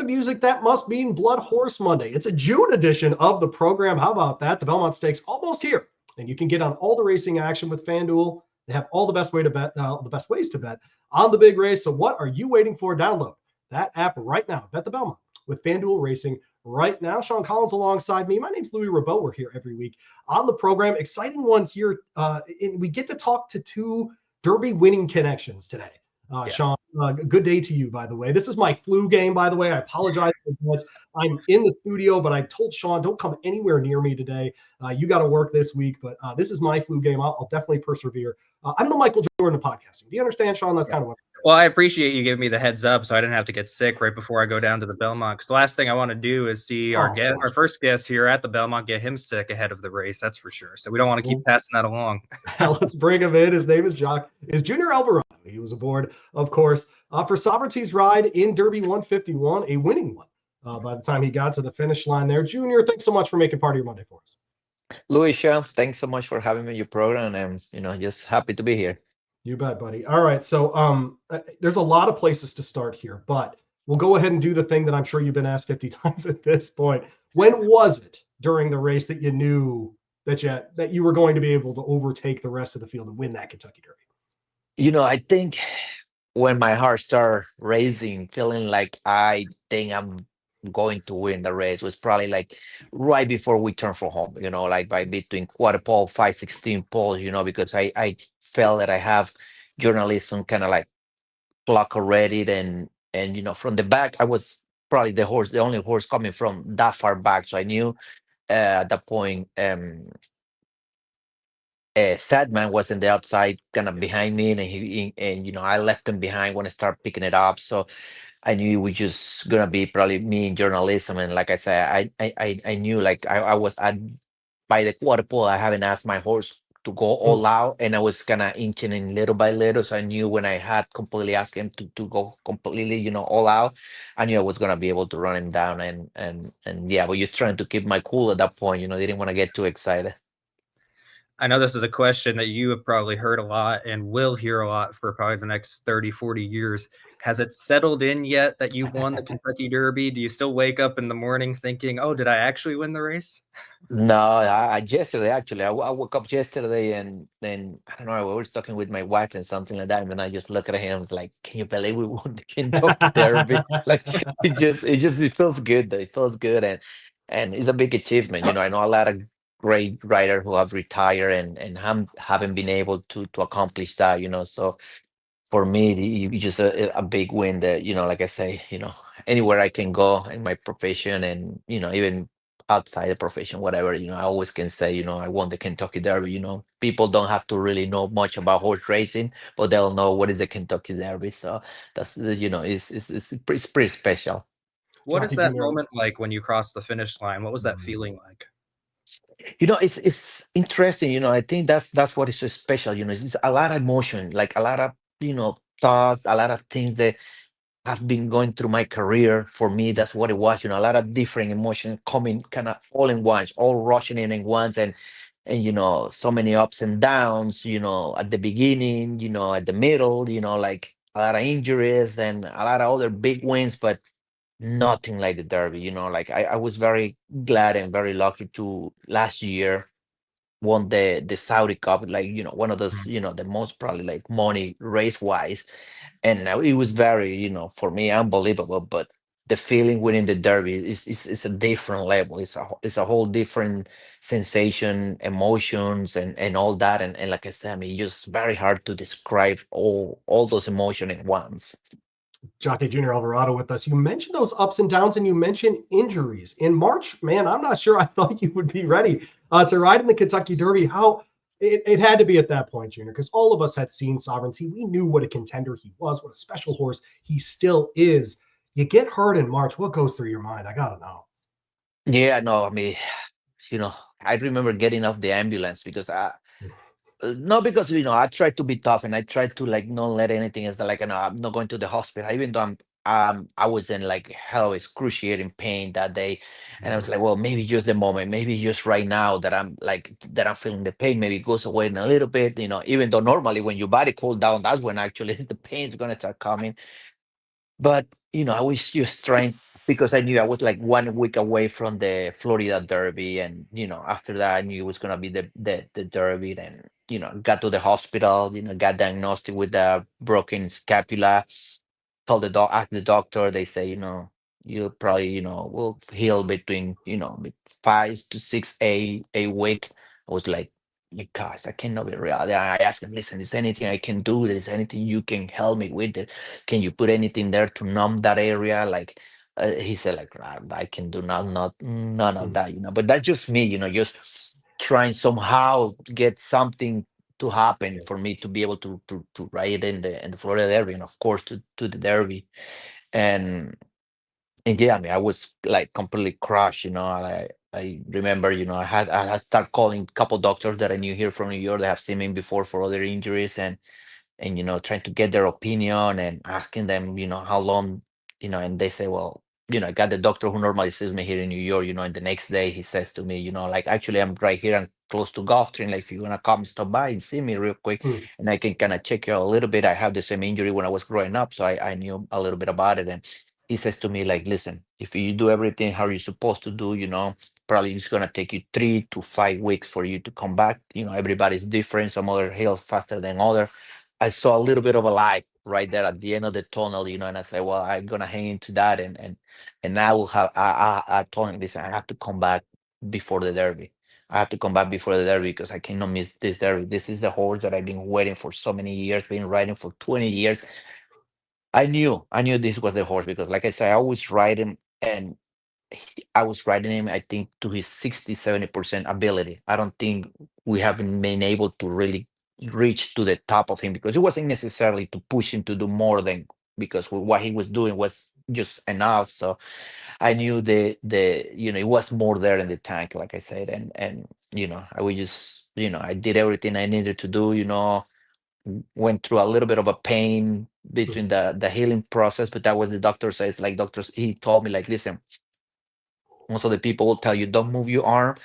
music, that must mean BloodHorse Monday. It's a June edition of the program. How about that? The Belmont Stakes almost here, and you can get on all the racing action with FanDuel. They have all the best ways to bet on the big race. So what are you waiting for? Download that app right now. Bet the Belmont with FanDuel Racing right now. Sean Collins alongside me. My name's Louie Rabaut. We're here every week on the program. Exciting one here. We get to talk to two Derby winning connections today. Yes. Sean, good day to you, by the way. This is my flu game, by the way. I apologize in advance. I'm in the studio, but I told Sean, don't come anywhere near me today. You got to work this week, but this is my flu game. I'll definitely persevere. I'm the Michael Jordan of podcasting. Do you understand, Sean? That's kind of what. Well, I appreciate you giving me the heads up so I didn't have to get sick right before I go down to the Belmont. Because the last thing I want to do is see our first guest here at the Belmont get him sick ahead of the race. That's for sure. So we don't want to keep passing that along. Let's bring him in. His name is Junior Alvarado. He was aboard, of course, for Sovereignty's ride in Derby 151, a winning one by the time he got to the finish line there. Junior, thanks so much for making part of your Monday for us. Louie, Sean, thanks so much for having me on your program, and just happy to be here. You bet, buddy. All right, so there's a lot of places to start here, but we'll go ahead and do the thing that I'm sure you've been asked 50 times at this point. When was it during the race that you knew that you were going to be able to overtake the rest of the field and win that Kentucky Derby? I think when my heart started racing, feeling like I think I'm going to win the race was probably like right before we turned for home, like by between quarter pole, 5:16 poles, because I felt that I have journalism kind of like clock already. And from the back, I was probably the only horse coming from that far back. So I knew at that point, Sadman was in the outside, kind of behind me, and I left him behind when I started picking it up. So I knew it was just gonna be probably me in journalism, and like I said, I knew like I was by the quarter pole. I haven't asked my horse to go all out, and I was kind of inching in little by little. So I knew when I had completely asked him to go completely, all out, I knew I was gonna be able to run him down, and yeah, but just trying to keep my cool at that point. Didn't want to get too excited. I know this is a question that you have probably heard a lot and will hear a lot for probably the next 30, 40 years. Has it settled in yet that you've won the Kentucky Derby? Do you still wake up in the morning thinking, oh, did I actually win the race? No, yesterday, actually, I woke up yesterday and then, I don't know, I was talking with my wife and something like that. And then I just look at him, I was like, can you believe we won the Kentucky Derby? Like, it feels good, though. It feels good. And it's a big achievement. I know a lot of great riders who have retired and haven't been able to accomplish that, so for me it's just a big win that, like I say, anywhere I can go in my profession and even outside the profession, whatever, I always can say, I won the Kentucky Derby. People don't have to really know much about horse racing, but they'll know what is the Kentucky Derby. So that's it's pretty special. What is that moment like when you cross the finish line? What was that feeling like? It's interesting. I think that's what is so special. It's a lot of emotion, like a lot of thoughts, a lot of things that have been going through my career. For me, that's what it was. A lot of different emotions coming kind of all in once, all rushing in once, and so many ups and downs. At the beginning, at the middle, like a lot of injuries and a lot of other big wins, but nothing like the Derby. Like I was very glad and very lucky to last year won the Saudi Cup, like one of those, the most probably like money race wise, and it was very, for me, unbelievable. But the feeling winning the Derby is a different level. It's a whole different sensation, emotions, and all that. And like I said, I mean, just very hard to describe all those emotions at once. Jockey Junior Alvarado with us. You mentioned those ups and downs and you mentioned injuries. In March, man, I'm not sure I thought you would be ready to ride in the Kentucky Derby. How it had to be at that point, Junior, because all of us had seen Sovereignty. We knew what a contender he was, what a special horse he still is. You get hurt in March. What goes through your mind? I got to know. Yeah, no, I mean, I remember getting off the ambulance because not because I tried to be tough and I tried to like not let anything else like I'm not going to the hospital even though I was in like hell excruciating pain that day, and I was like, well, maybe just the moment, maybe just right now that I'm feeling the pain, maybe it goes away in a little bit, even though normally when your body cool down, that's when actually the pain is gonna start coming. But I was just trying because I knew I was like 1 week away from the Florida Derby, and after that I knew it was gonna be the Derby. And got to the hospital, got diagnosed with a broken scapula. Told asked the doctor. They say, you'll probably, will heal between, 5 to 6 a week. I was like, my gosh, I cannot be real. Then I asked him, listen, is there anything I can do? Is there anything you can help me with? Can you put anything there to numb that area? Like, he said, like, I can do none of that, But that's just me, just trying somehow to get something to happen for me to be able to ride in the Florida Derby, and of course to the Derby. And yeah, I mean, I was like completely crushed, I remember, I had start calling a couple doctors that I knew here from New York that have seen me before for other injuries, and trying to get their opinion and asking them, how long, and they say, well, I got the doctor who normally sees me here in New York, and the next day he says to me, like, actually I'm right here and close to golf train, like, if you want to come stop by and see me real quick, and I can kind of check you out a little bit. I have the same injury when I was growing up, so I knew a little bit about it. And he says to me, like, listen, if you do everything how you're supposed to do, probably it's gonna take you 3 to 5 weeks for you to come back. Everybody's different. Some other heal faster than other. I saw a little bit of a light right there at the end of the tunnel, and I said, well, I'm gonna hang into that, and I will have. I told him, listen, I have to come back before the Derby. I have to come back before the Derby because I cannot miss this Derby. This is the horse that I've been waiting for so many years, been riding for 20 years. I knew this was the horse because, like I said, I always ride him, and I was riding him, I think, to his 60, 70% ability. I don't think we haven't been able to really reach to the top of him because it wasn't necessarily to push him to do more than, because what he was doing was just enough. So I knew it was more there in the tank, like I said, and I would just, I did everything I needed to do. Went through a little bit of a pain between the healing process, but that was the doctor says, like, doctors, he told me, like, listen, most of the people will tell you don't move your arm.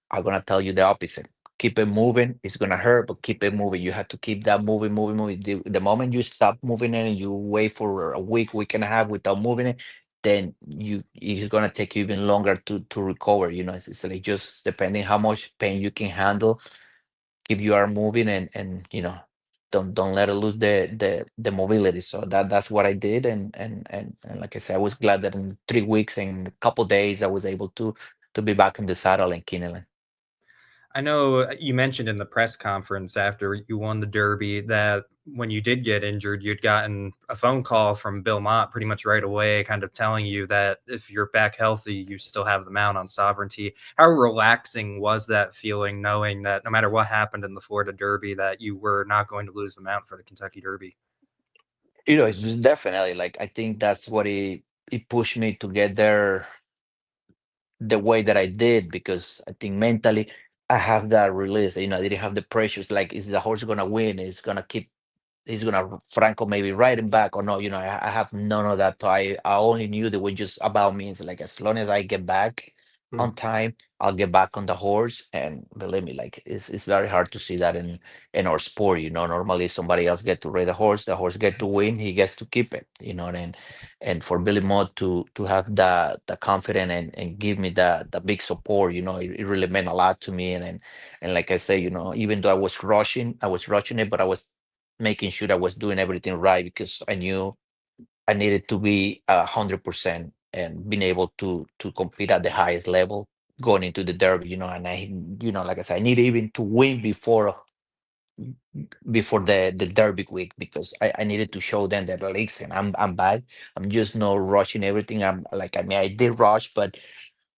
I'm gonna tell you the opposite. Keep it moving. It's gonna hurt, but keep it moving. You have to keep that moving, moving, moving. The moment you stop moving it and you wait for a week and a half without moving it, then it's gonna take you even longer to recover. It's like, just depending how much pain you can handle, keep your arm moving, and don't let it lose the mobility. So that's what I did, and like I said, I was glad that in 3 weeks and a couple days I was able to be back in the saddle in Kinnelon. I know you mentioned in the press conference after you won the Derby that when you did get injured, you'd gotten a phone call from Belmont pretty much right away, kind of telling you that if you're back healthy, you still have the mount on Sovereignty. How relaxing was that feeling, knowing that no matter what happened in the Florida Derby, that you were not going to lose the mount for the Kentucky Derby? It's just definitely, like, I think that's what it pushed me to get there the way that I did, because I think mentally I have that release. I didn't have the pressures, like, is the horse gonna win? Is gonna keep he's gonna Franco maybe ride him back or no? I have none of that. So I only knew that was just about me. It's like, as long as I get back on time, I'll get back on the horse. And believe me, like, it's very hard to see that in our sport. Normally somebody else get to ride the horse get to win, he gets to keep it. And for Billy Mott to have the confidence and give me the big support, it really meant a lot to me. And like I say, even though I was rushing it, but I was making sure I was doing everything right, because I knew I needed to be 100% and being able to compete at the highest level going into the Derby. And like I said, I needed even to win before the Derby week, because I needed to show them that, listen, I'm back. I'm just not rushing everything. I'm like, I mean, I did rush, but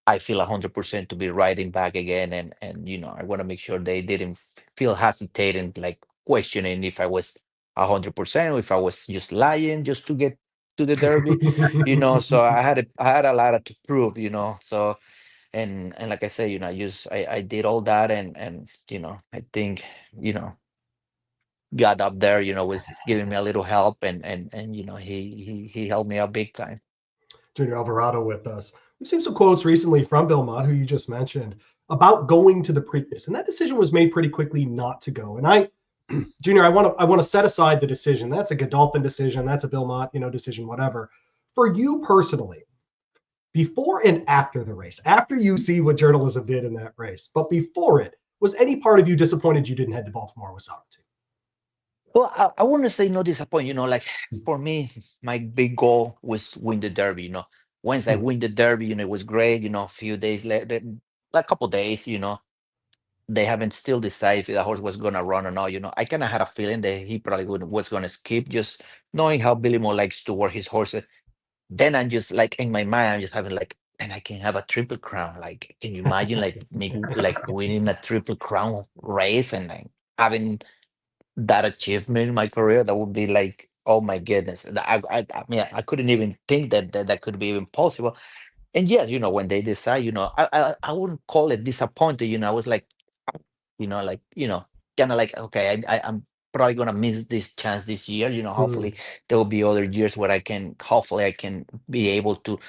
I feel 100% to be riding back again, and I want to make sure they didn't feel hesitating, like questioning if I was 100% or if I was just lying just to get to the Derby. So I had a lot to prove. So, and like I say, I did all that, and I think got up there, was giving me a little help, and he helped me out big time. Junior Alvarado with us. We've seen some quotes recently from Belmont, who you just mentioned, about going to the Preakness, and that decision was made pretty quickly not to go. And Junior, I want to set aside the decision. That's a Godolphin decision. That's a Belmont, decision, whatever. For you personally, before and after the race, after you see what journalism did in that race, but before it, was any part of you disappointed you didn't head to Baltimore with Sovereignty? Well, I wouldn't say no disappointment. Like for me, my big goal was win the Derby. Once I win the Derby, it was great. A few days later, a couple days, they haven't still decided if the horse was gonna run or not. I kind of had a feeling that he probably was gonna skip, just knowing how Billy Moore likes to work his horses. Then I'm just like in my mind, I'm just having like, and I can have a triple crown. Like, can you imagine like me like winning a triple crown race and like having that achievement in my career? That would be like, oh my goodness. I mean, I couldn't even think that could be even possible. And yes, when they decide, I wouldn't call it disappointed. I was like, like, kind of like, okay, I'm probably gonna miss this chance this year. Hopefully there will be other years where hopefully I can be able to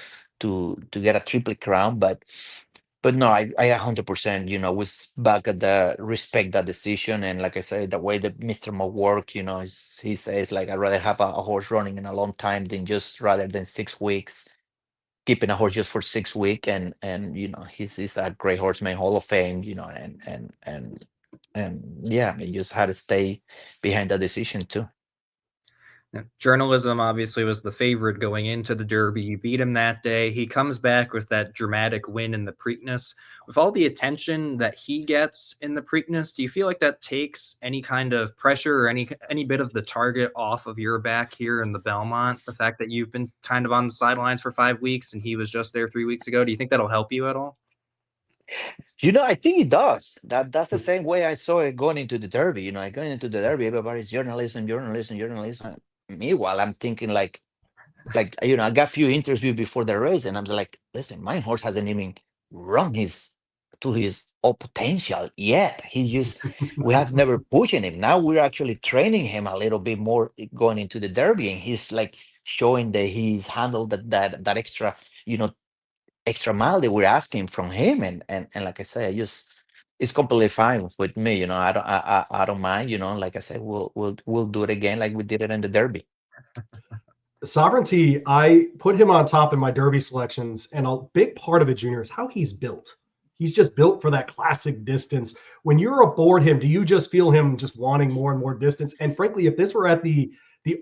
get a triple crown. But no, I 100%, was back at the respect that decision. And like I said, the way that Mr. Mo work, he says like, I'd rather have a horse running in a long time than just rather than 6 weeks, keeping a horse just for 6 weeks. And he's a great horseman, Hall of Fame, and yeah, I mean, you just had to stay behind that decision too. Now, journalism obviously was the favorite going into the Derby. You beat him that day. He comes back with that dramatic win in the Preakness. With all the attention that he gets in the Preakness, do you feel like that takes any kind of pressure or any bit of the target off of your back here in the Belmont? The fact that you've been kind of on the sidelines for 5 weeks and he was just there 3 weeks ago. Do you think that'll help you at all? I think it does. That's the same way I saw it going into the Derby. Going into the Derby, everybody's journalism, journalism, journalism. Meanwhile, I'm thinking like I got a few interviews before the race, and I'm like, listen, my horse hasn't even run to his all potential yet. We have never pushing him. Now we're actually training him a little bit more going into the Derby, and he's like showing that he's handled that extra mile that we're asking from him. And like I say, it's completely fine with me. I don't mind. Like I said, we'll do it again like we did it in the Derby. Sovereignty, I put him on top in my Derby selections, and a big part of it, Junior, is how he's built. He's just built for that classic distance. When you're aboard him, do you just feel him just wanting more and more distance? And frankly, if this were at the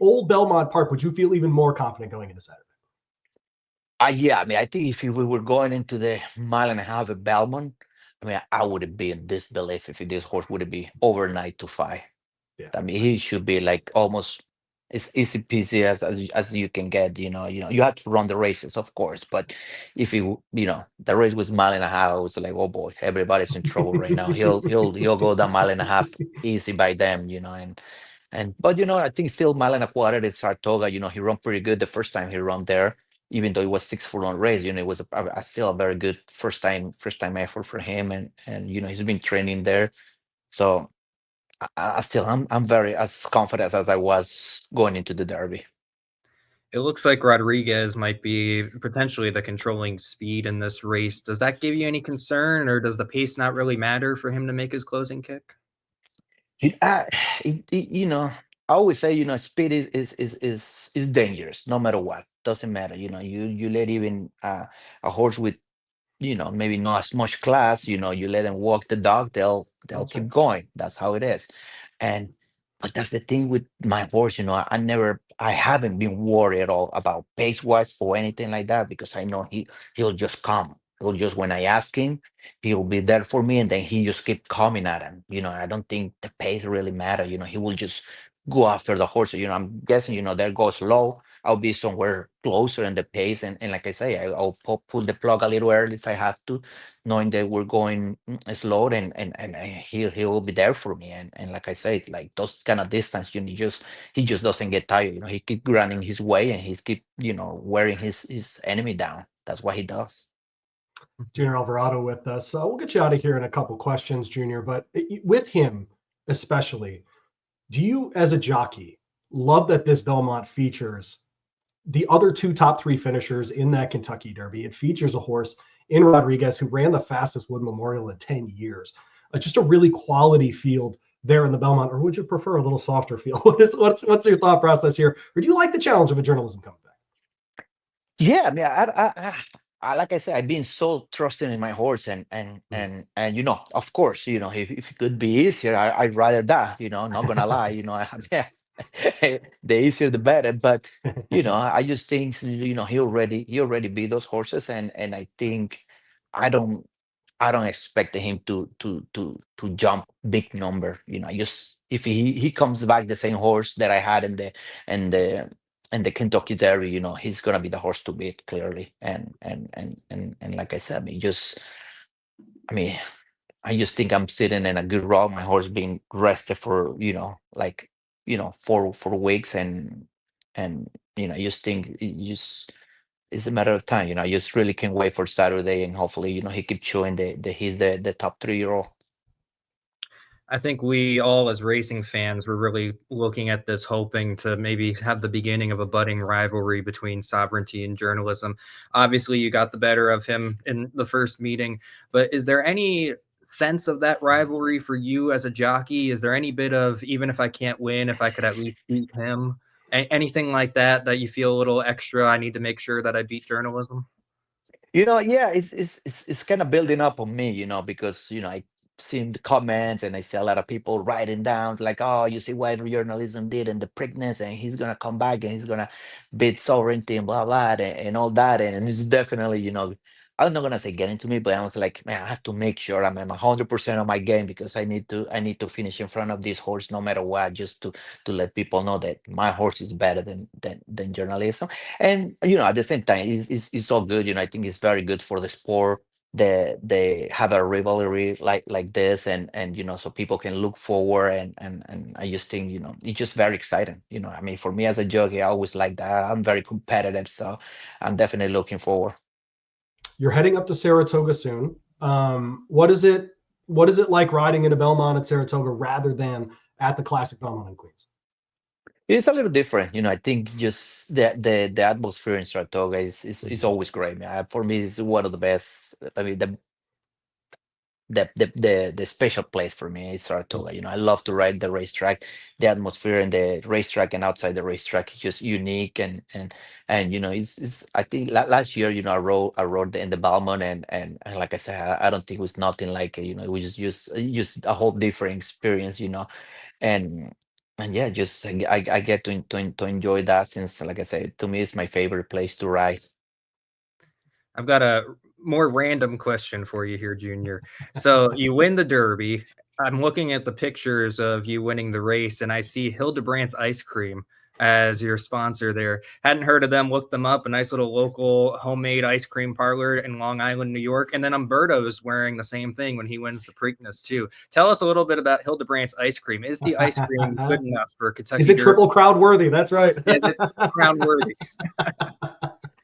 old Belmont Park, would you feel even more confident going into Saturday? Yeah, I mean, I think if we were going into the mile and a half at Belmont, I mean, I wouldn't be in disbelief if this horse would be overnight to 5. Yeah. I mean, he should be like almost as easy peasy as you can get. You have to run the races, of course, but if the race was mile and a half, I was like, oh boy, everybody's in trouble right now. He'll go that mile and a half easy by them, but I think still mile and a quarter at Saratoga, he ran pretty good the first time he ran there, even though it was 6 furlong race. It was still a very good first time effort for him, and he's been training there, so I'm very as confident as I was going into the Derby. It looks like Rodriguez might be potentially the controlling speed in this race. Does that give you any concern, or does the pace not really matter for him to make his closing kick? I always say, speed is dangerous no matter what. Doesn't matter. You let even a horse with maybe not as much class, you let them walk the dog, they'll That's keep right. going. That's how it is. And but that's the thing with my horse, I haven't been worried at all about pace wise or anything like that, because I know he'll just come. He'll just, when I ask him, he'll be there for me, and then he just keep coming at him. I don't think the pace really matter. He will just go after the horse. I'm guessing, there goes low. I'll be somewhere closer in the pace, and like I say, I'll pull the plug a little early if I have to, knowing that we're going slow, and he will be there for me. And like I said, like those kind of distance, he just doesn't get tired. He keep running his way, and he's keep wearing his enemy down. That's what he does. Junior Alvarado with us. We'll get you out of here in a couple questions, Junior. But with him especially, do you, as a jockey, love that this Belmont features the other 2 top 3 finishers in that Kentucky Derby? It features a horse in Rodriguez who ran the fastest Wood Memorial in 10 years. Just a really quality field there in the Belmont. Or would you prefer a little softer field? What's your thought process here? Or do you like the challenge of a journalism coming back? Yeah, I mean, like I said, I've been so trusting in my horse, and you know, of course, you know, if it could be easier, I'd rather that. You know, not gonna lie, you know, yeah, the easier the better. But you know, I just think, you know, he already beat those horses, and I think I don't I don't expect him to jump big number. You know, just if he comes back the same horse that I had in the in the Kentucky Derby, you know, he's gonna be the horse to beat clearly. And like I said, I mean, I just think I'm sitting in a good rock. My horse being rested for, you know, like, you know, 4 weeks, and you know, I just think it's a matter of time. You know, I just really can't wait for Saturday, and hopefully, you know, he keeps showing the he's the top 3-year-old. I think we all, as racing fans, were really looking at this, hoping to maybe have the beginning of a budding rivalry between sovereignty and journalism. Obviously, you got the better of him in the first meeting, but is there any sense of that rivalry for you as a jockey? Is there any bit of, even if I can't win, if I could at least beat him? Anything like that you feel a little extra? I need to make sure that I beat journalism. You know, yeah, it's kind of building up on me, you know, because you know I seen the comments and I see a lot of people writing down like, oh, you see what journalism did in the Preakness, and he's gonna come back and he's gonna beat sovereignty and blah blah and all that, and it's definitely, you know, I'm not gonna say getting to me, but I was like, man, I have to make sure I'm at 100% of my game, because I need to finish in front of this horse no matter what, just to let people know that my horse is better than journalism. And you know, at the same time, it's all good. You know, I think it's very good for the sport. They have a rivalry like this, and you know, so people can look forward, and I just think, you know, it's just very exciting. You know, I mean, for me as a jockey, I always like that. I'm very competitive, so I'm definitely looking forward. You're heading up to Saratoga soon. What is it? What is it like riding in a Belmont at Saratoga rather than at the Classic Belmont in Queens? It's a little different, you know. I think just the atmosphere in Saratoga is always great, man. For me, it's one of the best. I mean, the special place for me is Saratoga. You know, I love to ride the racetrack. The atmosphere in the racetrack and outside the racetrack is just unique, and you know, it's I think last year, you know, I rode in the Belmont, and like I said, I don't think it was nothing like it. You know, it was just a whole different experience. You know, and and yeah, just I get to enjoy that, since like I said, to me, it's my favorite place to ride. I've got a more random question for you here, Junior. So you win the Derby. I'm looking at the pictures of you winning the race, and I see Hildebrandt's Ice Cream as your sponsor there. Hadn't heard of them, looked them up. A nice little local homemade ice cream parlor in Long Island, New York. And then Umberto's wearing the same thing when he wins the Preakness too. Tell us a little bit about Hildebrandt's Ice Cream. Is the ice cream good enough for Kentucky Is it Derby? triple crowd worthy? That's right. Is it crown worthy?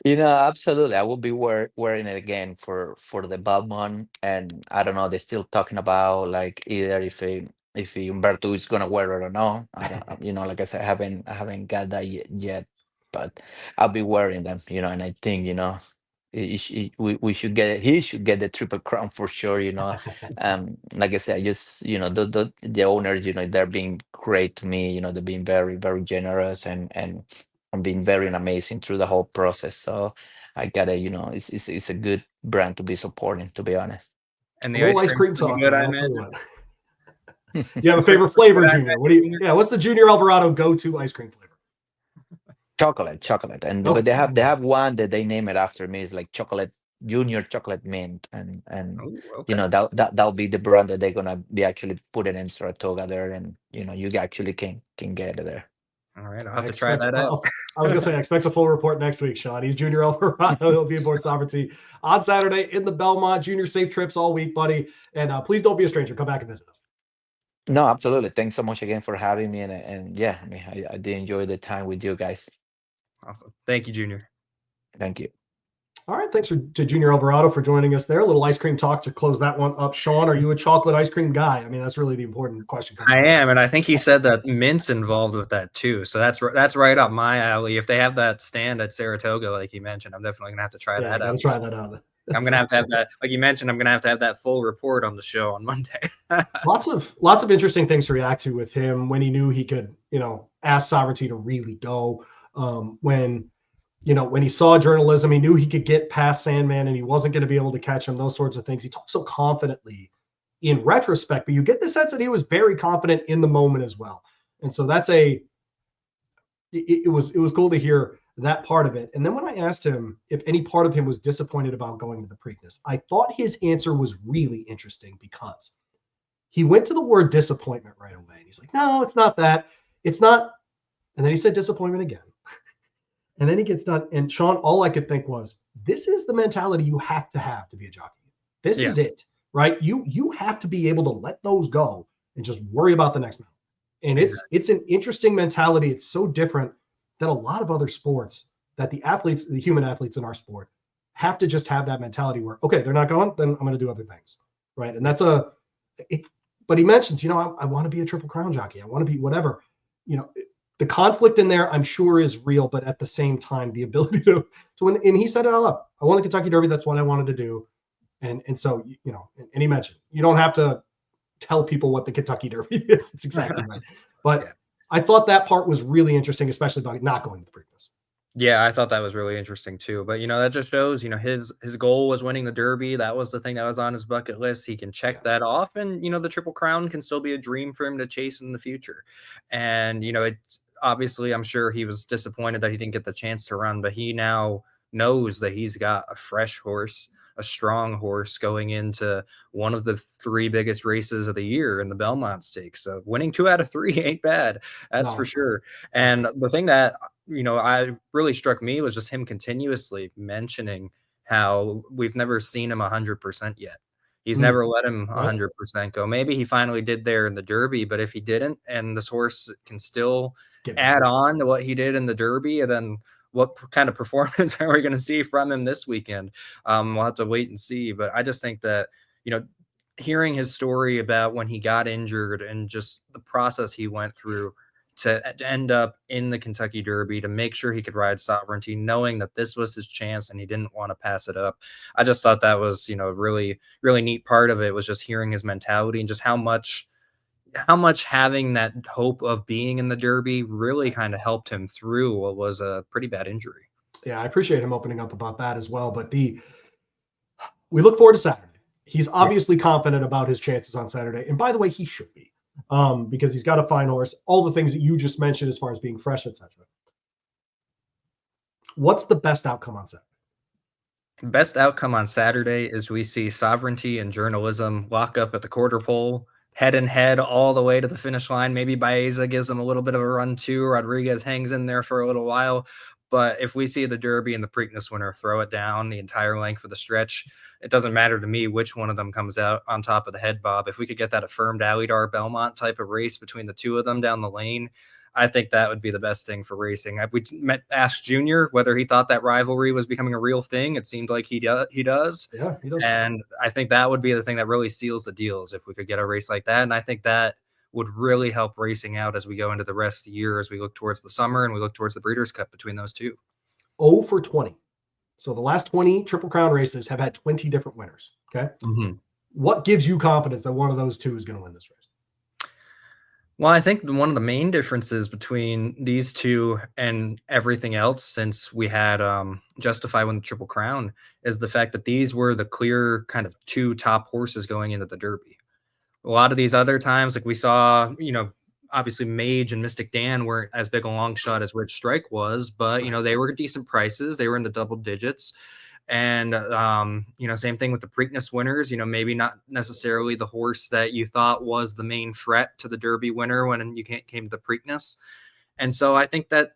You know, absolutely. I will be wearing it again for the Belmont, and I don't know. They're still talking about like either if Umberto is gonna wear it or not. I don't. You know, like I said, I haven't got that yet, but I'll be wearing them. You know, and I think, you know, we should get it. He should get the triple crown for sure. You know, like I said, I just, you know, the owners, you know, they're being great to me. You know, they're being very very generous, and being very amazing through the whole process. So I gotta, you know, it's a good brand to be supporting, to be honest. And A the little ice ice cream's cream pretty talk, good, man. I I'll tell you imagine. what. You have a favorite Pretty flavor, good, I Junior? imagine, Junior. Yeah, what's the Junior Alvarado go-to ice cream flavor? Chocolate, and Oh, but they have one that they name it after me. It's like chocolate junior chocolate mint, and Oh, you okay. know, that'll be the brand that they're gonna be actually putting in Saratoga there, and you know, you actually can get it there. All right, I'll I have to try expect. that out. I was gonna say I expect a full report next week, Sean. He's Junior Alvarado. He'll be aboard Sovereignty on Saturday in the Belmont. Junior safe trips all week, buddy. And please don't be a stranger. Come back and visit us. No, absolutely. Thanks so much again for having me, and yeah, I mean, I did enjoy the time with you guys. Awesome. Thank you, Junior. Thank you. All right, thanks to Junior Alvarado for joining us there. A little ice cream talk to close that one up. Sean, are you a chocolate ice cream guy? I mean, that's really the important question. I am, and I think he said that mint's involved with that too. So that's right up my alley. If they have that stand at Saratoga, like you mentioned, I'm definitely gonna have to try Yeah, I that got to out. try that out. I'm gonna have to have that, like you mentioned. I'm gonna have to have that full report on the show on Monday. lots of interesting things to react to with him when he knew he could, ask Sovereignty to really go. When when he saw journalism, he knew he could get past Sandman and he wasn't going to be able to catch him, those sorts of things. He talked so confidently in retrospect, but you get the sense that he was very confident in the moment as well. And so it was cool to hear that part of it. And then when I asked him if any part of him was disappointed about going to the Preakness, I thought his answer was really interesting because he went to the word disappointment right away. And he's like, no, it's not that. It's not. And then he said disappointment again. And then he gets done. And Sean, all I could think was, this is the mentality you have to be a jockey. This is it, right? You have to be able to let those go and just worry about the next mount. And it's an interesting mentality. It's so different than a lot of other sports that the human athletes in our sport have to just have that mentality where, okay, they're not going, then I'm going to do other things, right? And that's but he mentions, I want to be a Triple Crown jockey. I want to be whatever, the conflict in there, I'm sure, is real, but at the same time, the ability to win. And he set it all up. I won the Kentucky Derby. That's what I wanted to do. And so, and he mentioned, you don't have to tell people what the Kentucky Derby is. It's exactly right. But I thought that part was really interesting, especially about not going to the Preakness. Yeah, I thought that was really interesting too. But that just shows, his goal was winning the Derby. That was the thing that was on his bucket list. He can check that off, and the Triple Crown can still be a dream for him to chase in the future. And it's obviously, I'm sure he was disappointed that he didn't get the chance to run, but he now knows that he's got a fresh horse, a strong horse going into one of the 3 biggest races of the year in the Belmont Stakes. So winning 2 out of 3 ain't bad. That's for sure. And the thing that, I really struck me was just him continuously mentioning how we've never seen him 100% yet. He's never let him 100% go. Maybe he finally did there in the Derby, but if he didn't, and this horse can still add on to what he did in the Derby, and then what kind of performance are we going to see from him this weekend? We'll have to wait and see. But I just think that, hearing his story about when he got injured and just the process he went through to end up in the Kentucky Derby, to make sure he could ride Sovereignty, knowing that this was his chance and he didn't want to pass it up. I just thought that was, really, really neat part of it, was just hearing his mentality and just how much having that hope of being in the Derby really kind of helped him through what was a pretty bad injury. Yeah, I appreciate him opening up about that as well. But we look forward to Saturday. He's obviously confident about his chances on Saturday. And by the way, he should be, because he's got a fine horse, all the things that you just mentioned as far as being fresh, etc. What's the best outcome on Saturday? Best outcome on Saturday is we see Sovereignty and Journalism lock up at the quarter pole, head and head all the way to the finish line. Maybe Baeza gives them a little bit of a run too. Rodriguez hangs in there for a little while. But if we see the Derby and the Preakness winner throw it down the entire length of the stretch, it doesn't matter to me which one of them comes out on top of the head bob. If we could get that affirmed Alidar Belmont type of race between the 2 of them down the lane, I think that would be the best thing for racing. We asked Junior whether he thought that rivalry was becoming a real thing. It seemed like he does. Yeah, he does. And I think that would be the thing that really seals the deals if we could get a race like that. And I think that would really help racing out as we go into the rest of the year, as we look towards the summer and we look towards the Breeders' Cup between those 2. 0 for 20. So the last 20 Triple Crown races have had 20 different winners. Okay. What gives you confidence that one of those 2 is going to win this race? Well, I think one of the main differences between these 2 and everything else since we had Justify win the Triple Crown is the fact that these were the clear kind of 2 top horses going into the Derby. A lot of these other times, like we saw, obviously Mage and Mystik Dan weren't as big a long shot as Rich Strike was, but, they were decent prices. They were in the double digits. And, same thing with the Preakness winners, maybe not necessarily the horse that you thought was the main threat to the Derby winner when you came to the Preakness. And so I think that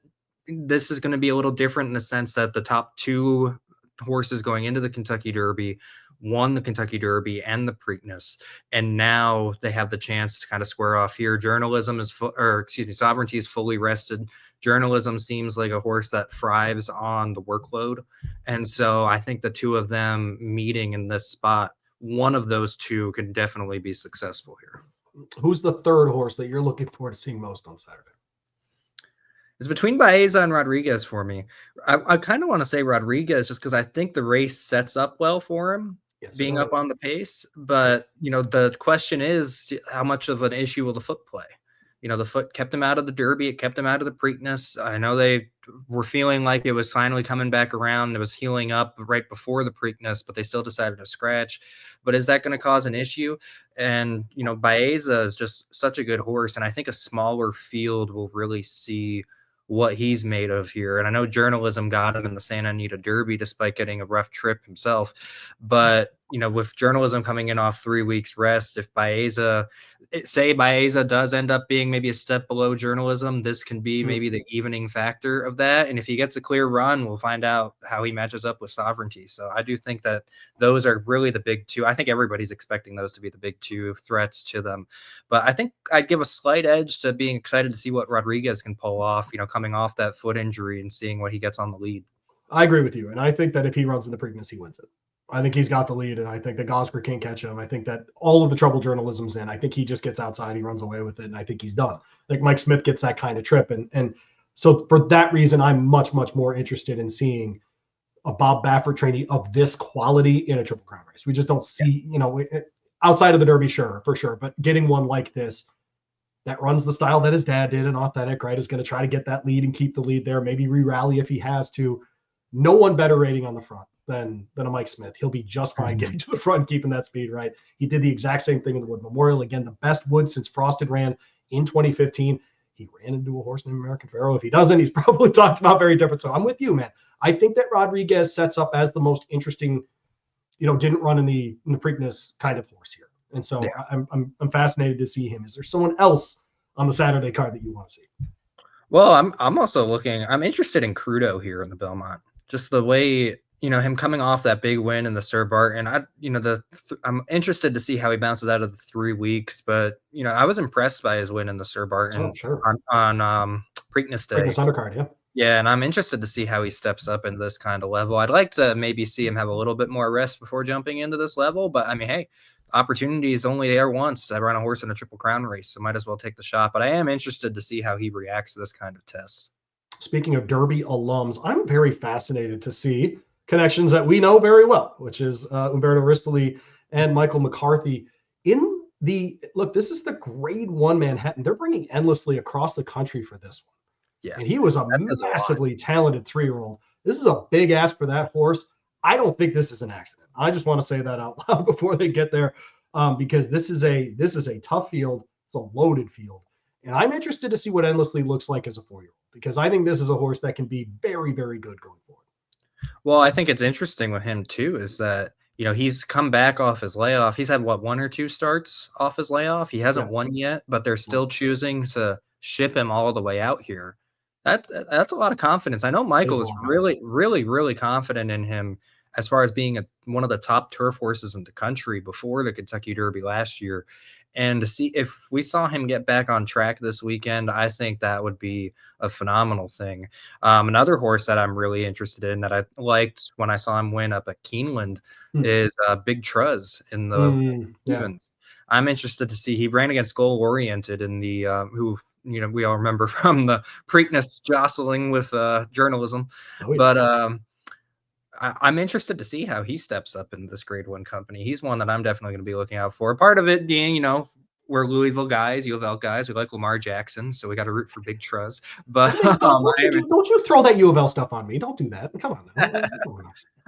this is going to be a little different in the sense that the top 2 horses going into the Kentucky Derby won the Kentucky Derby and the Preakness, and now they have the chance to kind of square off here. Sovereignty is fully rested. Journalism seems like a horse that thrives on the workload, and so I think the 2 of them meeting in this spot, one of those 2 can definitely be successful here. Who's the 3rd horse that you're looking forward to seeing most on Saturday? It's between Baeza and Rodriguez for me. I kind of want to say Rodriguez just because I think the race sets up well for him. Yes, being up on the pace, but the question is, how much of an issue will the foot play? the foot kept him out of the Derby. It kept him out of the Preakness. I know they were feeling like it was finally coming back around. It was healing up right before the Preakness, but they still decided to scratch. But is that going to cause an issue? And, Baeza is just such a good horse. And I think a smaller field will really see what he's made of here. And I know journalism got him in the Santa Anita Derby despite getting a rough trip himself. But, with journalism coming in off 3 weeks rest, if Baeza does end up being maybe a step below journalism, this can be maybe the evening factor of that. And if he gets a clear run, we'll find out how he matches up with Sovereignty. So I do think that those are really the big two. I think everybody's expecting those to be the big two threats to them. But I think I'd give a slight edge to being excited to see what Rodriguez can pull off, coming off that foot injury and seeing what he gets on the lead. I agree with you. And I think that if he runs in the Preakness, he wins it. I think he's got the lead, and I think that Gosper can't catch him. I think that all of the trouble journalism's in. I think he just gets outside, he runs away with it, and I think he's done. Like Mike Smith gets that kind of trip. And so for that reason, I'm much, much more interested in seeing a Bob Baffert trainee of this quality in a Triple Crown race. We just don't see, outside of the Derby, sure, for sure, but getting one like this that runs the style that his dad did and authentic, right, is going to try to get that lead and keep the lead there, maybe re-rally if he has to. No one better rating on the front than a Mike Smith. He'll be just fine getting to the front, keeping that speed, right? He did the exact same thing in the Wood Memorial. Again, the best Wood since Frosted ran in 2015. He ran into a horse named American Pharaoh. If he doesn't, he's probably talked about very different. So I'm with you, man. I think that Rodriguez sets up as the most interesting, didn't run in the Preakness kind of horse here. And so I'm fascinated to see him. Is there someone else on the Saturday card that you want to see? Well, I'm also I'm interested in Crudo here in the Belmont. Just the way, him coming off that big win in the Sir Barton. I'm interested to see how he bounces out of the 3 weeks. But, I was impressed by his win in the Sir Barton on Preakness Day. Preakness undercard, yeah. Yeah, and I'm interested to see how he steps up into this kind of level. I'd like to maybe see him have a little bit more rest before jumping into this level. But, hey, opportunity is only there once to run a horse in a Triple Crown race, so might as well take the shot. But I am interested to see how he reacts to this kind of test. Speaking of Derby alums, I'm very fascinated to see connections that we know very well, which is Umberto Rispoli and Michael McCarthy. This is the Grade 1 Manhattan. They're bringing Endlessly across the country for this one. Yeah, and he was a massively talented 3-year-old. This is a big ask for that horse. I don't think this is an accident. I just want to say that out loud before they get there, because this is a tough field. It's a loaded field. And I'm interested to see what Endlessly looks like as a 4-year-old, because I think this is a horse that can be very, very good going forward. Well, I think it's interesting with him too, is that, he's come back off his layoff. He's had 1 or 2 starts off his layoff. He hasn't won yet, but they're still choosing to ship him all the way out here. That's a lot of confidence. I know Michael is really, really, really confident in him as far as being one of the top turf horses in the country before the Kentucky Derby last year. And to see if we saw him get back on track this weekend, I think that would be a phenomenal thing. Another horse that I'm really interested in that I liked when I saw him win up at Keeneland is Big Truz in the Stevens. I'm interested to see. He ran against Goal Oriented in the we all remember from the Preakness jostling with journalism. But I'm interested to see how he steps up in this Grade 1 company. He's one that I'm definitely going to be looking out for. Part of it being, we're Louisville guys, U of L guys. We like Lamar Jackson, so we got to root for Big Truz. But don't you throw that U of L stuff on me. Don't do that. Come on now.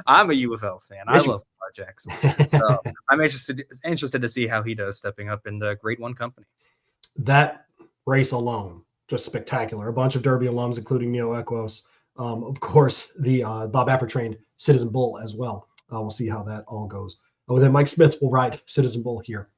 I'm a U of L fan. I love Lamar Jackson. So I'm interested to see how he does stepping up in the Grade 1 company. That race alone, just spectacular. A bunch of Derby alums, including Neo Equos. Of course, the Bob Baffert trained Citizen Bull as well. We'll see how that all goes. Then Mike Smith will ride Citizen Bull here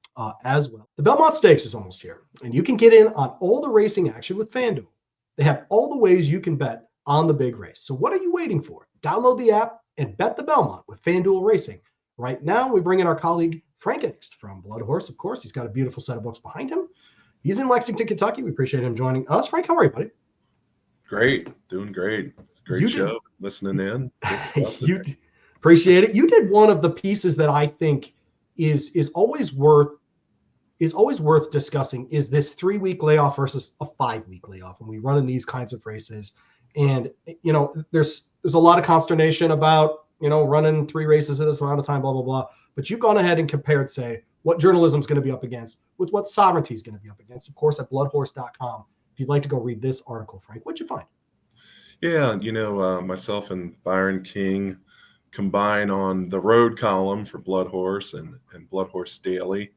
as well. The Belmont Stakes is almost here, and you can get in on all the racing action with FanDuel. They have all the ways you can bet on the big race. So what are you waiting for? Download the app and bet the Belmont with FanDuel Racing. Right now, we bring in our colleague Frank Angst from BloodHorse. Of course, he's got a beautiful set of books behind him. He's in Lexington, Kentucky. We appreciate him joining us. Frank, how are you, buddy? Great. Doing great. It's a great show. Listening in. Good stuff. You appreciate it. You did one of the pieces that I think is always worth discussing, is this 3-week layoff versus a 5-week layoff when we run in these kinds of races. And, there's a lot of consternation about, running 3 races at this amount of time, blah, blah, blah. But you've gone ahead and compared, say, what journalism is going to be up against, with what sovereignty is going to be up against, of course, at bloodhorse.com. If you'd like to go read this article, Frank, what'd you find? Yeah, myself and Byron King combine on the road column for BloodHorse and BloodHorse Daily.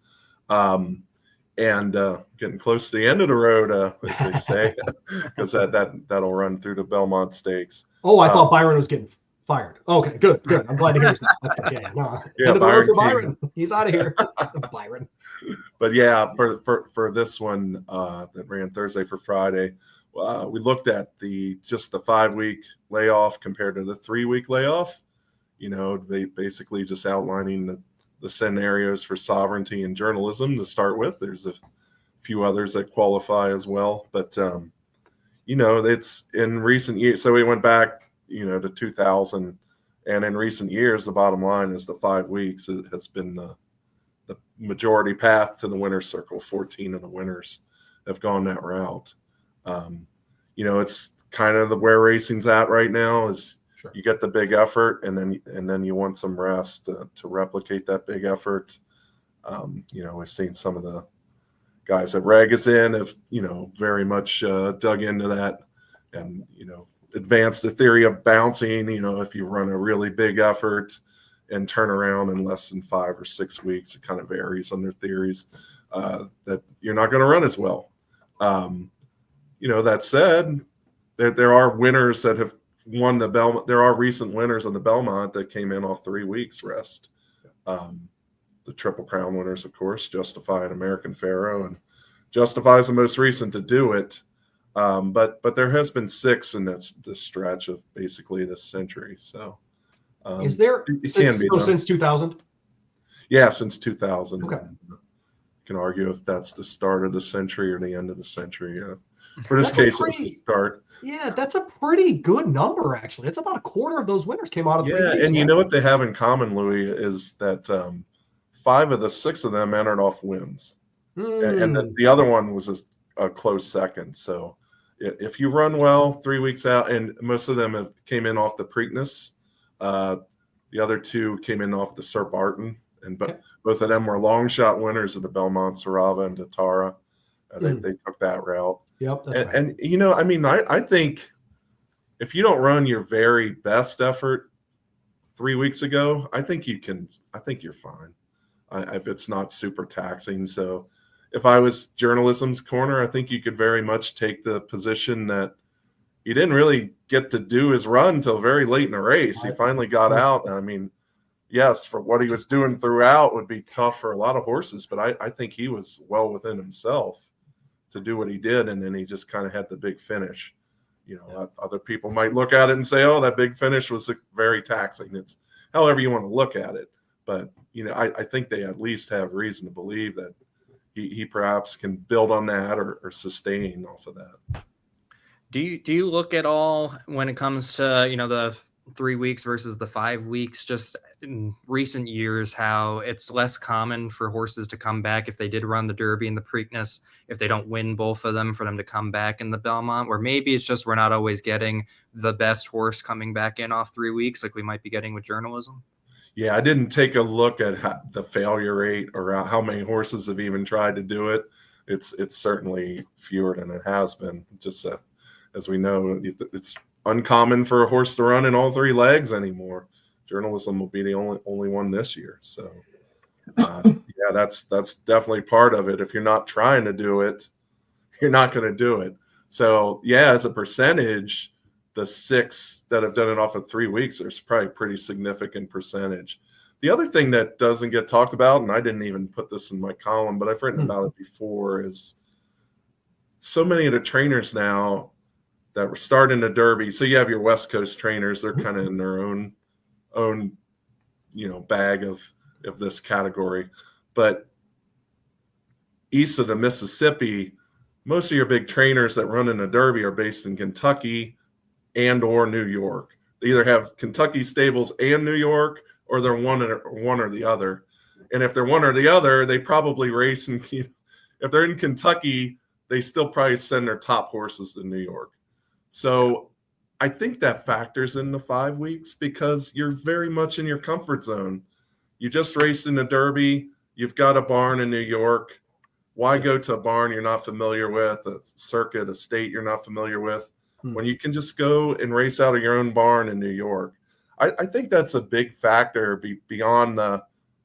And getting close to the end of the road, as they say, because that'll run through the Belmont Stakes. Oh, I thought Byron was getting fired. Okay, good. I'm glad to hear that. That's good. Yeah. No. Yeah, End of the road for Byron Byron. He's out of here. Byron. But yeah, for this one that ran Thursday for Friday, we looked at just the 5-week layoff compared to the 3-week layoff. Basically just outlining the scenarios for sovereignty and journalism to start with. There's a few others that qualify as well, but it's in recent years. So we went back, to 2000, and in recent years, the bottom line is the 5 weeks has been the majority path to the winner's circle. 14 of the winners have gone that route. It's kind of where racing's at right now. Is sure. You get the big effort, and then you want some rest to replicate that big effort. We've seen some of the guys that Reg is in have very much dug into that, and advanced the theory of bouncing. If you run a really big effort and turn around in less than 5 or 6 weeks, it kind of varies on their theories, that you're not going to run as well. That said, there are winners that have won the Belmont. There are recent winners on the Belmont that came in off 3 weeks rest. The Triple Crown winners, of course, Justify and American Pharaoh, and Justify is the most recent to do it. But there has been 6 in this stretch of basically this century. So is there since 2000? Yeah, since 2000. Okay. You can argue if that's the start of the century or the end of the century. For this case, it's the start. Yeah, that's a pretty good number, actually. It's about a quarter of those winners came out of 3 weeks. Yeah, and you know what they have in common, Louie, is that 5 of the 6 of them entered off wins. And the other one was a close second. So if you run well 3 weeks out, and most of them came in off the Preakness, the other 2 came in off the Sir Barton, and both of them were long shot winners of the Belmont, Sarava and Datara. They took that route. Yep, that's right. And I think if you don't run your very best effort 3 weeks ago, I think you're fine. If it's not super taxing. So if I was journalism's corner, I think you could very much take the position that he didn't really get to do his run until very late in the race. He finally got out. And yes, for what he was doing throughout would be tough for a lot of horses, but I think he was well within himself to do what he did, and then he just kind of had the big finish. Other people might look at it and say, oh, that big finish was very taxing. It's however you want to look at it. But, I think they at least have reason to believe that he perhaps can build on that or sustain off of that. Do you look at all when it comes to, the 3 weeks versus the 5 weeks, just in recent years, how it's less common for horses to come back if they did run the Derby and the Preakness, if they don't win both of them, for them to come back in the Belmont, where maybe it's just we're not always getting the best horse coming back in off 3 weeks like we might be getting with journalism? Yeah, I didn't take a look at the failure rate or how many horses have even tried to do it. It's certainly fewer than it has been. Just as we know, it's uncommon for a horse to run in all 3 legs anymore. Journalism will be the only one this year. So yeah, that's definitely part of it. If you're not trying to do it, you're not going to do it. So yeah, as a percentage, the 6 that have done it off of 3 weeks, there's probably a pretty significant percentage. The other thing that doesn't get talked about, and I didn't even put this in my column, but I've written about it before, is so many of the trainers now that were starting the Derby. So you have your West Coast trainers; they're kind of in their own bag of this category. But east of the Mississippi, most of your big trainers that run in the Derby are based in Kentucky and or New York. They either have Kentucky stables and New York, or they're one or the other. And if they're one or the other, they probably race in. If they're in Kentucky, they still probably send their top horses to New York. So I think that factors in the 5 weeks because you're very much in your comfort zone. You just raced in the Derby. you've got a barn in New York. Why go to a barn you're not familiar with, a circuit, a state you're not familiar with, when you can just go and race out of your own barn in New York? I think that's a big factor beyond the,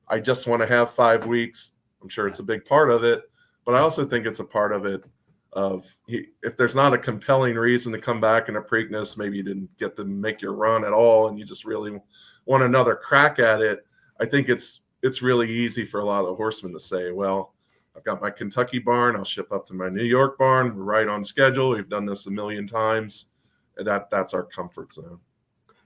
I just want to have 5 weeks. I'm sure it's a big part of it, but I also think it's a part of it of if there's not a compelling reason to come back in a Preakness, maybe you didn't get to make your run at all and you just really want another crack at it. I think it's really easy for a lot of horsemen to say, well, I've got my Kentucky barn, I'll ship up to my New York barn, we're right on schedule, we've done this a million times. That's our comfort zone.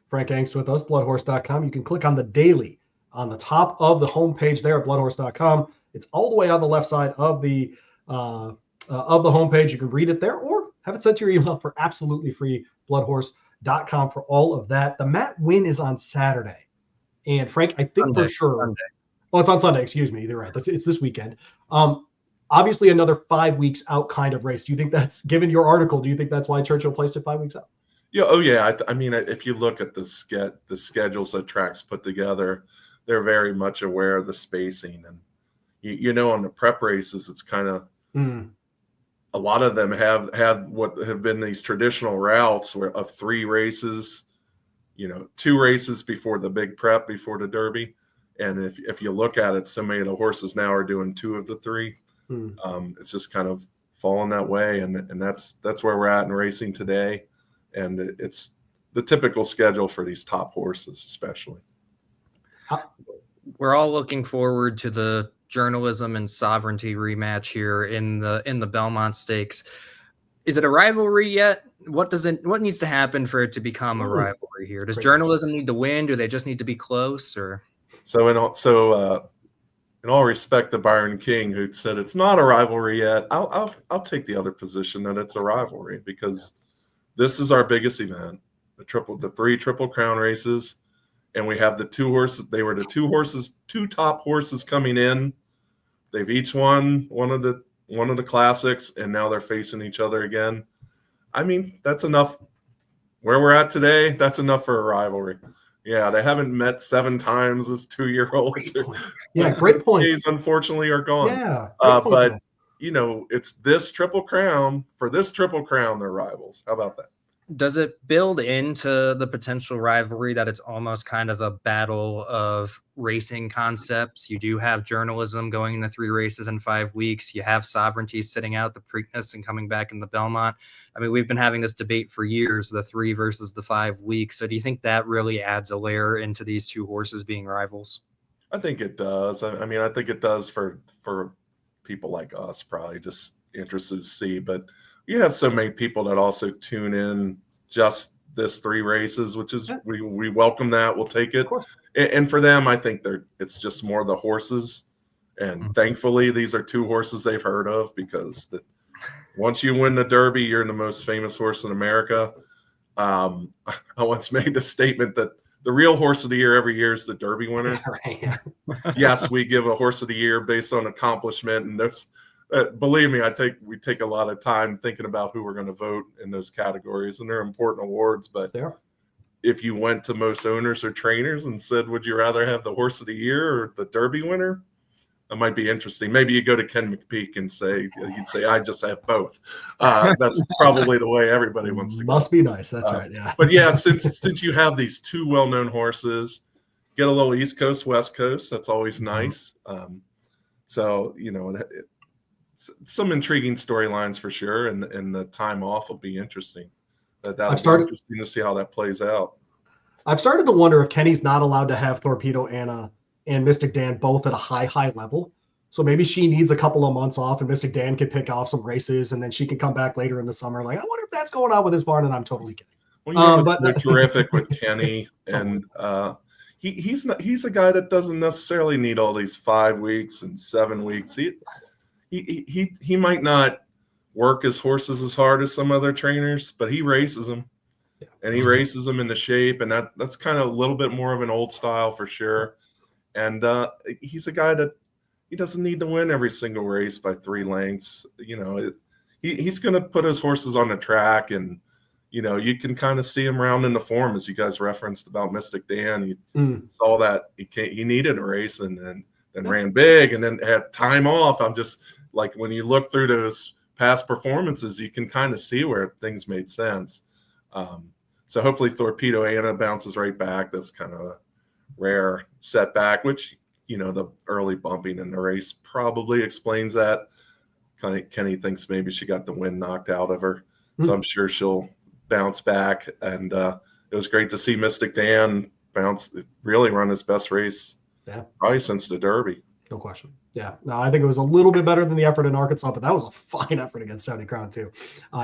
Frank Angst with us, bloodhorse.com. You can click on the daily on the top of the homepage there at bloodhorse.com. It's all the way on the left side of the homepage. You can read it there or have it sent to your email for absolutely free, bloodhorse.com for all of that. The Matt Win is on Saturday. And Frank, I think Sunday, for sure. Sunday. Oh, it's on Sunday. Excuse me. You're right. It's this weekend. Obviously another 5 weeks out kind of race. Do you think that's, given your article, do you think that's why Churchill placed it 5 weeks out? Yeah. Oh, yeah. I mean, if you look at the schedules that tracks put together, they're very much aware of the spacing. And, you know, on the prep races, it's kind of a lot of them have what have been these traditional routes of 3 races, 2 races before the big prep, before the Derby. And if you look at it, so many of the horses now are doing 2 of the 3. It's just kind of fallen that way. And that's where we're at in racing today. And it's the typical schedule for these top horses, especially. We're all looking forward to the journalism and sovereignty rematch here in the Belmont Stakes. Is it a rivalry yet? What needs to happen for it to become a rivalry here? Does journalism need to win? Do they just need to be close? Or in all respect to Byron King, who said it's not a rivalry yet, I'll take the other position that it's a rivalry, because this is our biggest event, the 3 Triple Crown races, and we have the 2 horses. They were the 2 top horses coming in. They've each won one of the classics, and now they're facing each other again. I mean, that's enough. Where we're at today, that's enough for a rivalry. Yeah, they haven't met 7 times as 2-year-olds. Yeah, great point. Days, unfortunately, are gone. Yeah, but it's this Triple Crown. For this Triple Crown, they're rivals. How about that? Does it build into the potential rivalry that it's almost kind of a battle of racing concepts? You do have journalism going into 3 races in 5 weeks. You have sovereignty sitting out the Preakness and coming back in the Belmont. I mean, we've been having this debate for years, the 3 versus the 5 weeks. So do you think that really adds a layer into these 2 horses being rivals? I think it does. I mean, I think it does for people like us, probably just interested to see. But you have so many people that also tune in just this 3 races, which is we welcome that. We'll take it. And for them, I think it's just more the horses. And thankfully, these are 2 horses they've heard of, because once you win the Derby, you're the most famous horse in America. I once made the statement that the real horse of the year every year is the Derby winner. Yes, we give a horse of the year based on accomplishment, and that's believe me, we take a lot of time thinking about who we're going to vote in those categories, and they're important awards. But if you went to most owners or trainers and said, would you rather have the horse of the year or the Derby winner? That might be interesting. Maybe you go to Ken McPeak and he'd say, I just have both. That's probably the way everybody wants to go. Must be nice. That's right. Yeah. But yeah, since you have these 2 well-known horses, get a little East Coast, West Coast. That's always nice. So, some intriguing storylines for sure, and the time off will be interesting. That'll be interesting to see how that plays out. I've started to wonder if Kenny's not allowed to have Torpedo Anna and Mystik Dan both at a high level. So maybe she needs a couple of months off, and Mystik Dan could pick off some races, and then she can come back later in the summer. Like, I wonder if that's going on with his barn, and I'm totally kidding. Well, what's terrific with Kenny, and he's a guy that doesn't necessarily need all these 5 weeks and 7 weeks. He might not work his horses as hard as some other trainers, but he races them, and he races them into shape, and that's kind of a little bit more of an old style for sure. And he's a guy that he doesn't need to win every single race by 3 lengths. He's going to put his horses on the track, and you can kind of see him rounding the form, as you guys referenced about Mystik Dan. He saw that he needed a race, and then ran big, and then had time off. I'm just like, when you look through those past performances, you can kind of see where things made sense. So hopefully Torpedo Anna bounces right back. That's kind of a rare setback, which, the early bumping in the race probably explains that. Kenny thinks maybe she got the wind knocked out of her. So I'm sure she'll bounce back. And it was great to see Mystik Dan really run his best race probably since the Derby. No question. Yeah. No, I think it was a little bit better than the effort in Arkansas, but that was a fine effort against 70 Crown too,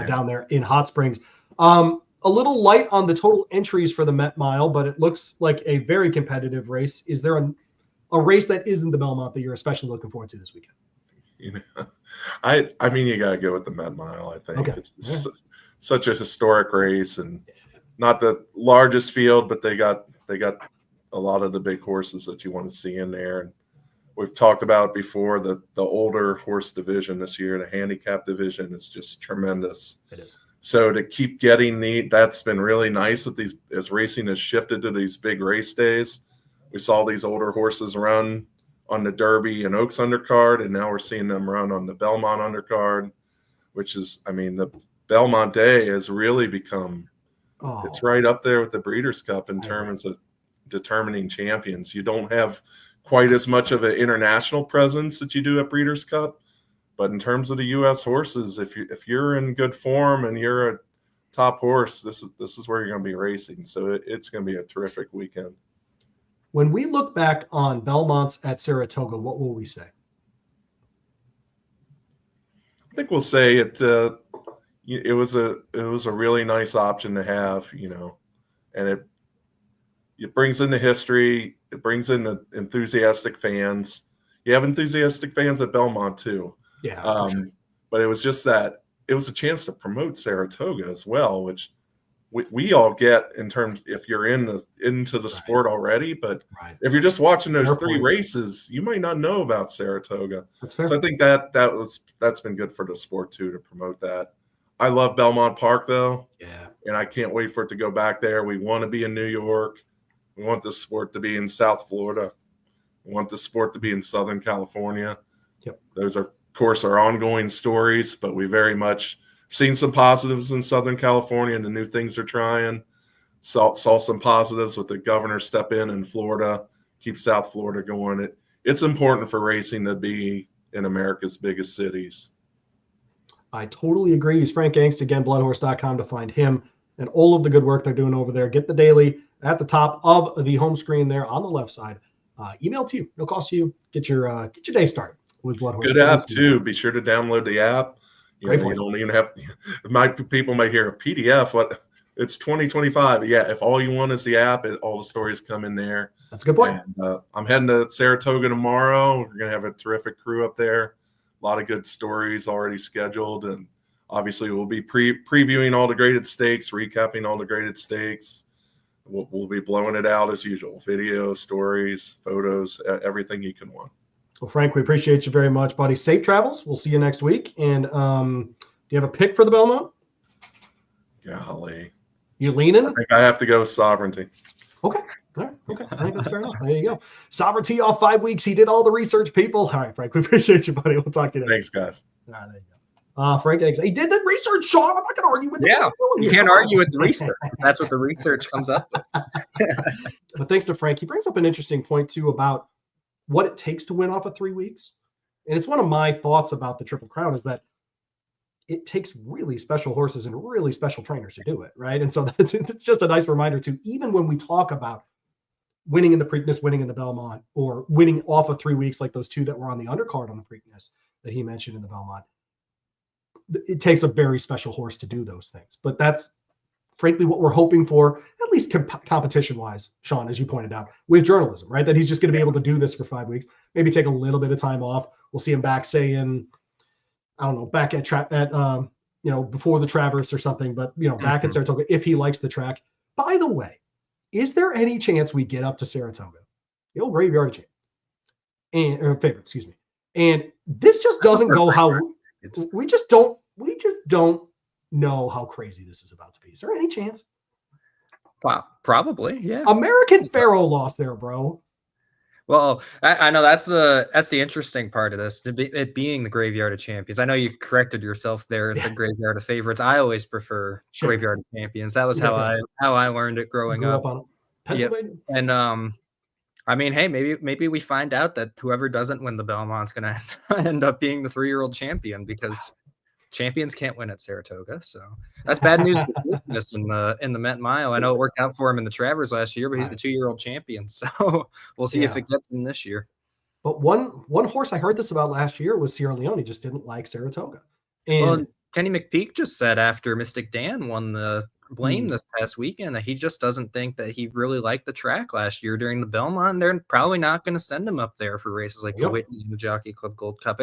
down there in Hot Springs. A little light on the total entries for the Met Mile, but it looks like a very competitive race. Is there a race that isn't the Belmont that you're especially looking forward to this weekend? I mean, you got to go with the Met Mile. I think it's such a historic race, and not the largest field, but they got a lot of the big horses that you want to see in there. And we've talked about before the older horse division this year, the handicap division is just tremendous. It is. So to keep getting that's been really nice with these, as racing has shifted to these big race days. We saw these older horses run on the Derby and Oaks undercard, and now we're seeing them run on the Belmont undercard, which is, the Belmont Day has really become, it's right up there with the Breeders' Cup in terms of determining champions. You don't have quite as much of an international presence that you do at Breeders' Cup, but in terms of the U.S. horses, if you're in good form and you're a top horse, this is where you're going to be racing. So it's going to be a terrific weekend. When we look back on Belmonts at Saratoga, what will we say? I think we'll say it was a really nice option to have, and it brings in the history. It brings in the enthusiastic fans. You have enthusiastic fans at Belmont too. Yeah. Sure. But it was just that it was a chance to promote Saratoga as well, which we all get in terms, if you're into the sport already, but if you're just watching those three races, you might not know about Saratoga. That's fair. So I think that's been good for the sport too, to promote that. I love Belmont Park though. Yeah. And I can't wait for it to go back there. We want to be in New York. We want the sport to be in South Florida. We want the sport to be in Southern California. Yep. Those are, of course, our ongoing stories, but we very much seen some positives in Southern California and the new things they're trying. Saw some positives with the governor step in Florida, keep South Florida going. It's important for racing to be in America's biggest cities. I totally agree. He's Frank Angst, again, bloodhorse.com to find him and all of the good work they're doing over there. Get the daily at the top of the home screen there on the left side. Email to you. No cost to you. Get your day started with BloodHorse. Good app too. Be sure to download the app. You don't even have. People might hear a PDF. What? It's 2025. Yeah, if all you want is the app, all the stories come in there. That's a good point. And, I'm heading to Saratoga tomorrow. We're gonna have a terrific crew up there. A lot of good stories already scheduled, and obviously we'll be previewing all the graded stakes, recapping all the graded stakes. We'll be blowing it out as usual. Videos, stories, photos, everything you can want. Well, Frank, we appreciate you very much, buddy. Safe travels. We'll see you next week. And do you have a pick for the Belmont? Golly. You leaning? I think I have to go with Sovereignty. Okay. All right. Okay. I think that's fair enough. There you go. Sovereignty off 5 weeks. He did all the research, people. All right, Frank, we appreciate you, buddy. We'll talk to you next. Thanks, guys. All right, there you go. Frank Angst. He did the research, Sean. I'm not going to argue with you. Yeah, you can't argue with the research. That's what the research comes up with. But thanks to Frank, he brings up an interesting point, too, about what it takes to win off of 3 weeks. And it's one of my thoughts about the Triple Crown is that it takes really special horses and really special trainers to do it, right? And so it's just a nice reminder, too, even when we talk about winning in the Preakness, winning in the Belmont, or winning off of 3 weeks like those two that were on the undercard on the Preakness that he mentioned in the Belmont, it takes a very special horse to do those things. But that's frankly what we're hoping for, at least competition-wise, Sean, as you pointed out, with journalism, right? That he's just going to be able to do this for 5 weeks, maybe take a little bit of time off. We'll see him back, say in, I don't know, back at before the Traverse or something, but back at Saratoga if he likes the track. By the way, is there any chance we get up to Saratoga, the old graveyard champ, or favorite, excuse me? And this just doesn't go how we just don't know how crazy this is about to be. Is there any chance? Wow, probably, yeah. American Pharaoh lost there, bro. Well, I know that's the interesting part of this, it being the graveyard of champions. I know you corrected yourself there and said graveyard of favorites. I always prefer graveyard of champions. That was how I learned it growing Grew up. up on Pennsylvania. Yep. And I mean, hey, maybe we find out that whoever doesn't win the Belmont's going to end up being the 3-year-old champion, because champions can't win at Saratoga. So that's bad news for Preakness in the Met Mile. I know it worked out for him in the Travers last year, but he's the 2-year-old champion. So we'll see if it gets him this year. But one horse I heard this about last year was Sierra Leone. He just didn't like Saratoga. And Kenny McPeak just said after Mystik Dan won the Blame this past weekend that he just doesn't think that he really liked the track last year during the Belmont. They're probably not going to send him up there for races like the Whitney and the Jockey Club Gold Cup.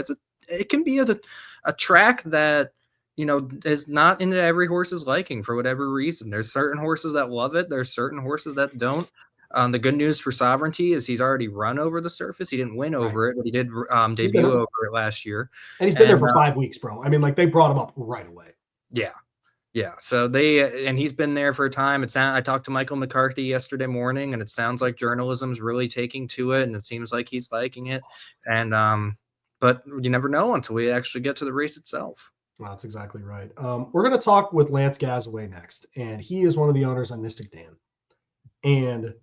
It can be a track that, you know, is not into every horse's liking for whatever reason. There's certain horses that love it. There's certain horses that don't. The good news for Sovereignty is he's already run over the surface. He didn't win over it, but he did debut over it last year. And he's been there for 5 weeks, bro. I mean, like, they brought him up right away. Yeah. So and he's been there for a time. I talked to Michael McCarthy yesterday morning, and it sounds like journalism's really taking to it, and it seems like he's liking it. And but you never know until we actually get to the race itself. Well, that's exactly right. We're going to talk with Lance Gasaway next, and he is one of the owners on Mystik Dan. And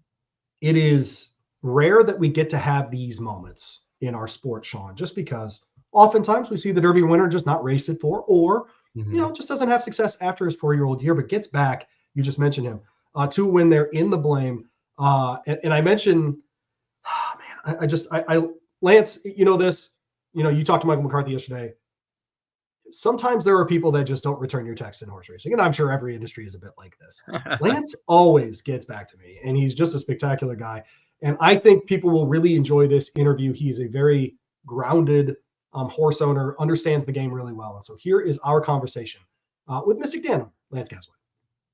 it is rare that we get to have these moments in our sport, Sean, just because oftentimes we see the Derby winner just not race it for, or you know, just doesn't have success after his 4-year-old year, but gets back. You just mentioned him to win there in the Blame. And I mentioned, Lance, you know this. You know, you talked to Michael McCarthy yesterday. Sometimes there are people that just don't return your text in horse racing, and I'm sure every industry is a bit like this. Lance always gets back to me, and he's just a spectacular guy. And I think people will really enjoy this interview. He's a very grounded horse owner, understands the game really well. And so here is our conversation with Mystik Dan, Lance Gasaway.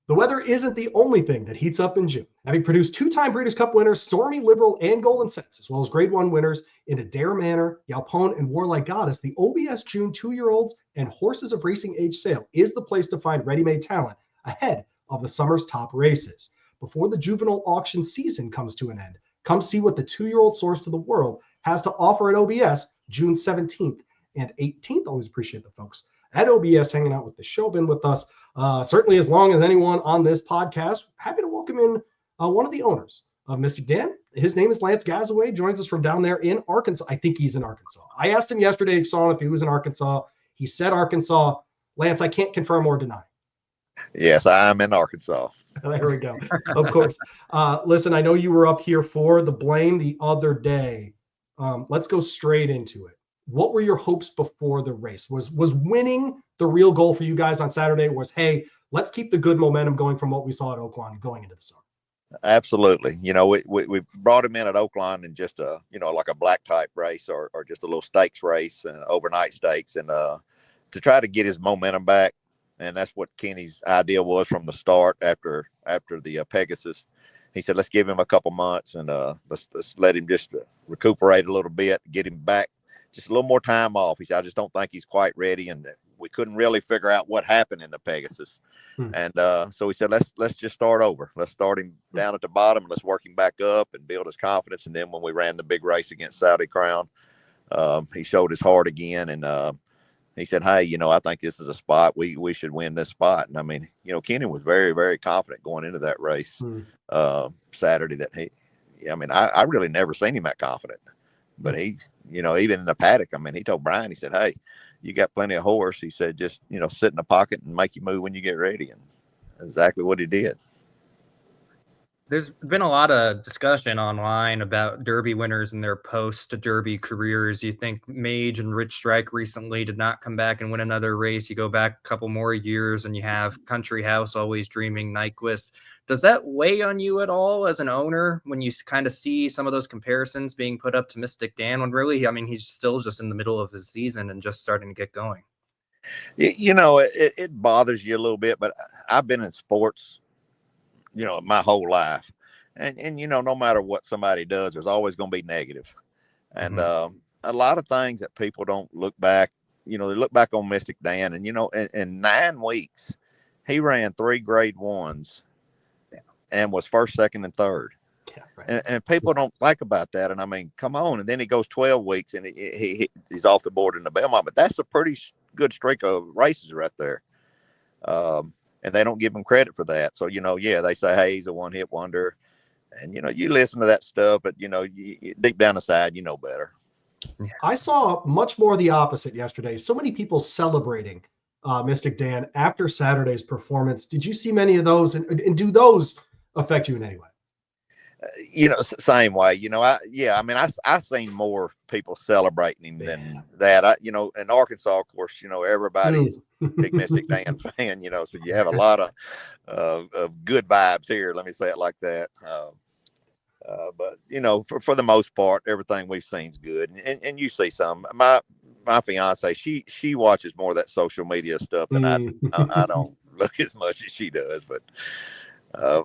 The weather isn't the only thing that heats up in June. Having produced 2-time Breeders' Cup winners Stormy, Liberal, and Golden Sense, as well as Grade 1 winners in Adair Manor, Yalpone, and Warlike Goddess, the OBS June 2-year-olds and horses of racing age sale is the place to find ready-made talent ahead of the summer's top races. Before the juvenile auction season comes to an end, come see what the 2-year-old source to the world has to offer at OBS June 17th and 18th. Always appreciate the folks at OBS hanging out with the show, been with us certainly as long as anyone on this podcast. Happy to welcome in one of the owners of Mystik Dan. His name is Lance Gasaway, joins us from down there in Arkansas. I think he's in Arkansas. I asked him yesterday, Sean, if he was in Arkansas. He said Arkansas. Lance, I can't confirm or deny. Yes, I'm in Arkansas. There we go. Of course. Listen, I know you were up here for the Blame the other day. Let's go straight into it. What were your hopes before the race? Was winning the real goal for you guys on Saturday? Was, hey, let's keep the good momentum going from what we saw at Oaklawn going into the summer? Absolutely. You know, we brought him in at Oaklawn in just a, you know, like a black type race or just a little stakes race and overnight stakes, and to try to get his momentum back. And that's what Kenny's idea was from the start after the Pegasus. He said, let's give him a couple months and let's let him just recuperate a little bit, get him back just a little more time off. He said, I just don't think he's quite ready. And we couldn't really figure out what happened in the Pegasus. And so he said, let's just start over. Let's start him down at the bottom and let's work him back up and build his confidence. And then when we ran the big race against Saudi Crown, he showed his heart again. And he said, hey, you know, I think this is a spot. We should win this spot. And I mean, you know, Kenny was very, very confident going into that race Saturday that I really never seen him that confident. But he, you know, even in the paddock, I mean, he told Brian, he said, hey, you got plenty of horse. He said, just, you know, sit in the pocket and make you move when you get ready. And exactly what he did. There's been a lot of discussion online about Derby winners and their post-Derby careers. You think Mage and Rich Strike recently did not come back and win another race. You go back a couple more years and you have Country House, Always Dreaming, Nyquist. Does that weigh on you at all as an owner when you kind of see some of those comparisons being put up to Mystik Dan when really, I mean, he's still just in the middle of his season and just starting to get going? You know, it bothers you a little bit, but I've been in sports, you know, my whole life. And you know, no matter what somebody does, there's always going to be negative. And a lot of things that people don't look back, you know, they look back on Mystik Dan and, you know, in 9 weeks, he ran 3 grade 1s and was first, second, and third. Yeah, right. And people don't think about that. And I mean, come on. And then he goes 12 weeks and he's off the board in the Belmont. But that's a pretty good streak of races right there. And they don't give him credit for that. So, they say, hey, he's a one-hit wonder. And, you listen to that stuff, but, deep down inside, you know better. I saw much more the opposite yesterday. So many people celebrating Mystik Dan after Saturday's performance. Did you see many of those? And do those affect you in any way? Same way. I seen more people celebrating him than that. In Arkansas, of course, everybody's big Mystik Dan fan. So you have a lot of good vibes here. Let me say it like that. But for the most part, everything we've seen is good. And you see some. My fiance, she watches more of that social media stuff than I don't look as much as she does, but.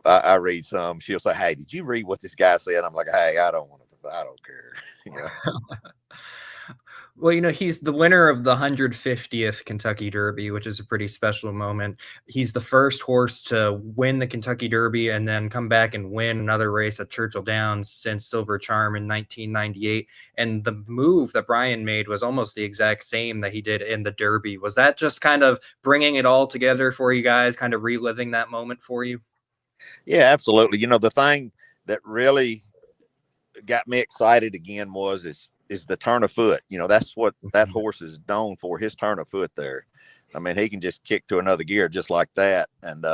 I read some. She'll say, "Hey, did you read what this guy said?" I'm like, "Hey, I don't care." Well, he's the winner of the 150th Kentucky Derby, which is a pretty special moment. He's the first horse to win the Kentucky Derby and then come back and win another race at Churchill Downs since Silver Charm in 1998. And the move that Brian made was almost the exact same that he did in the Derby. Was that just kind of bringing it all together for you guys, kind of reliving that moment for you? Yeah, absolutely. The thing that really got me excited again is the turn of foot. That's what that horse is known for, his turn of foot there. I mean, he can just kick to another gear just like that. And,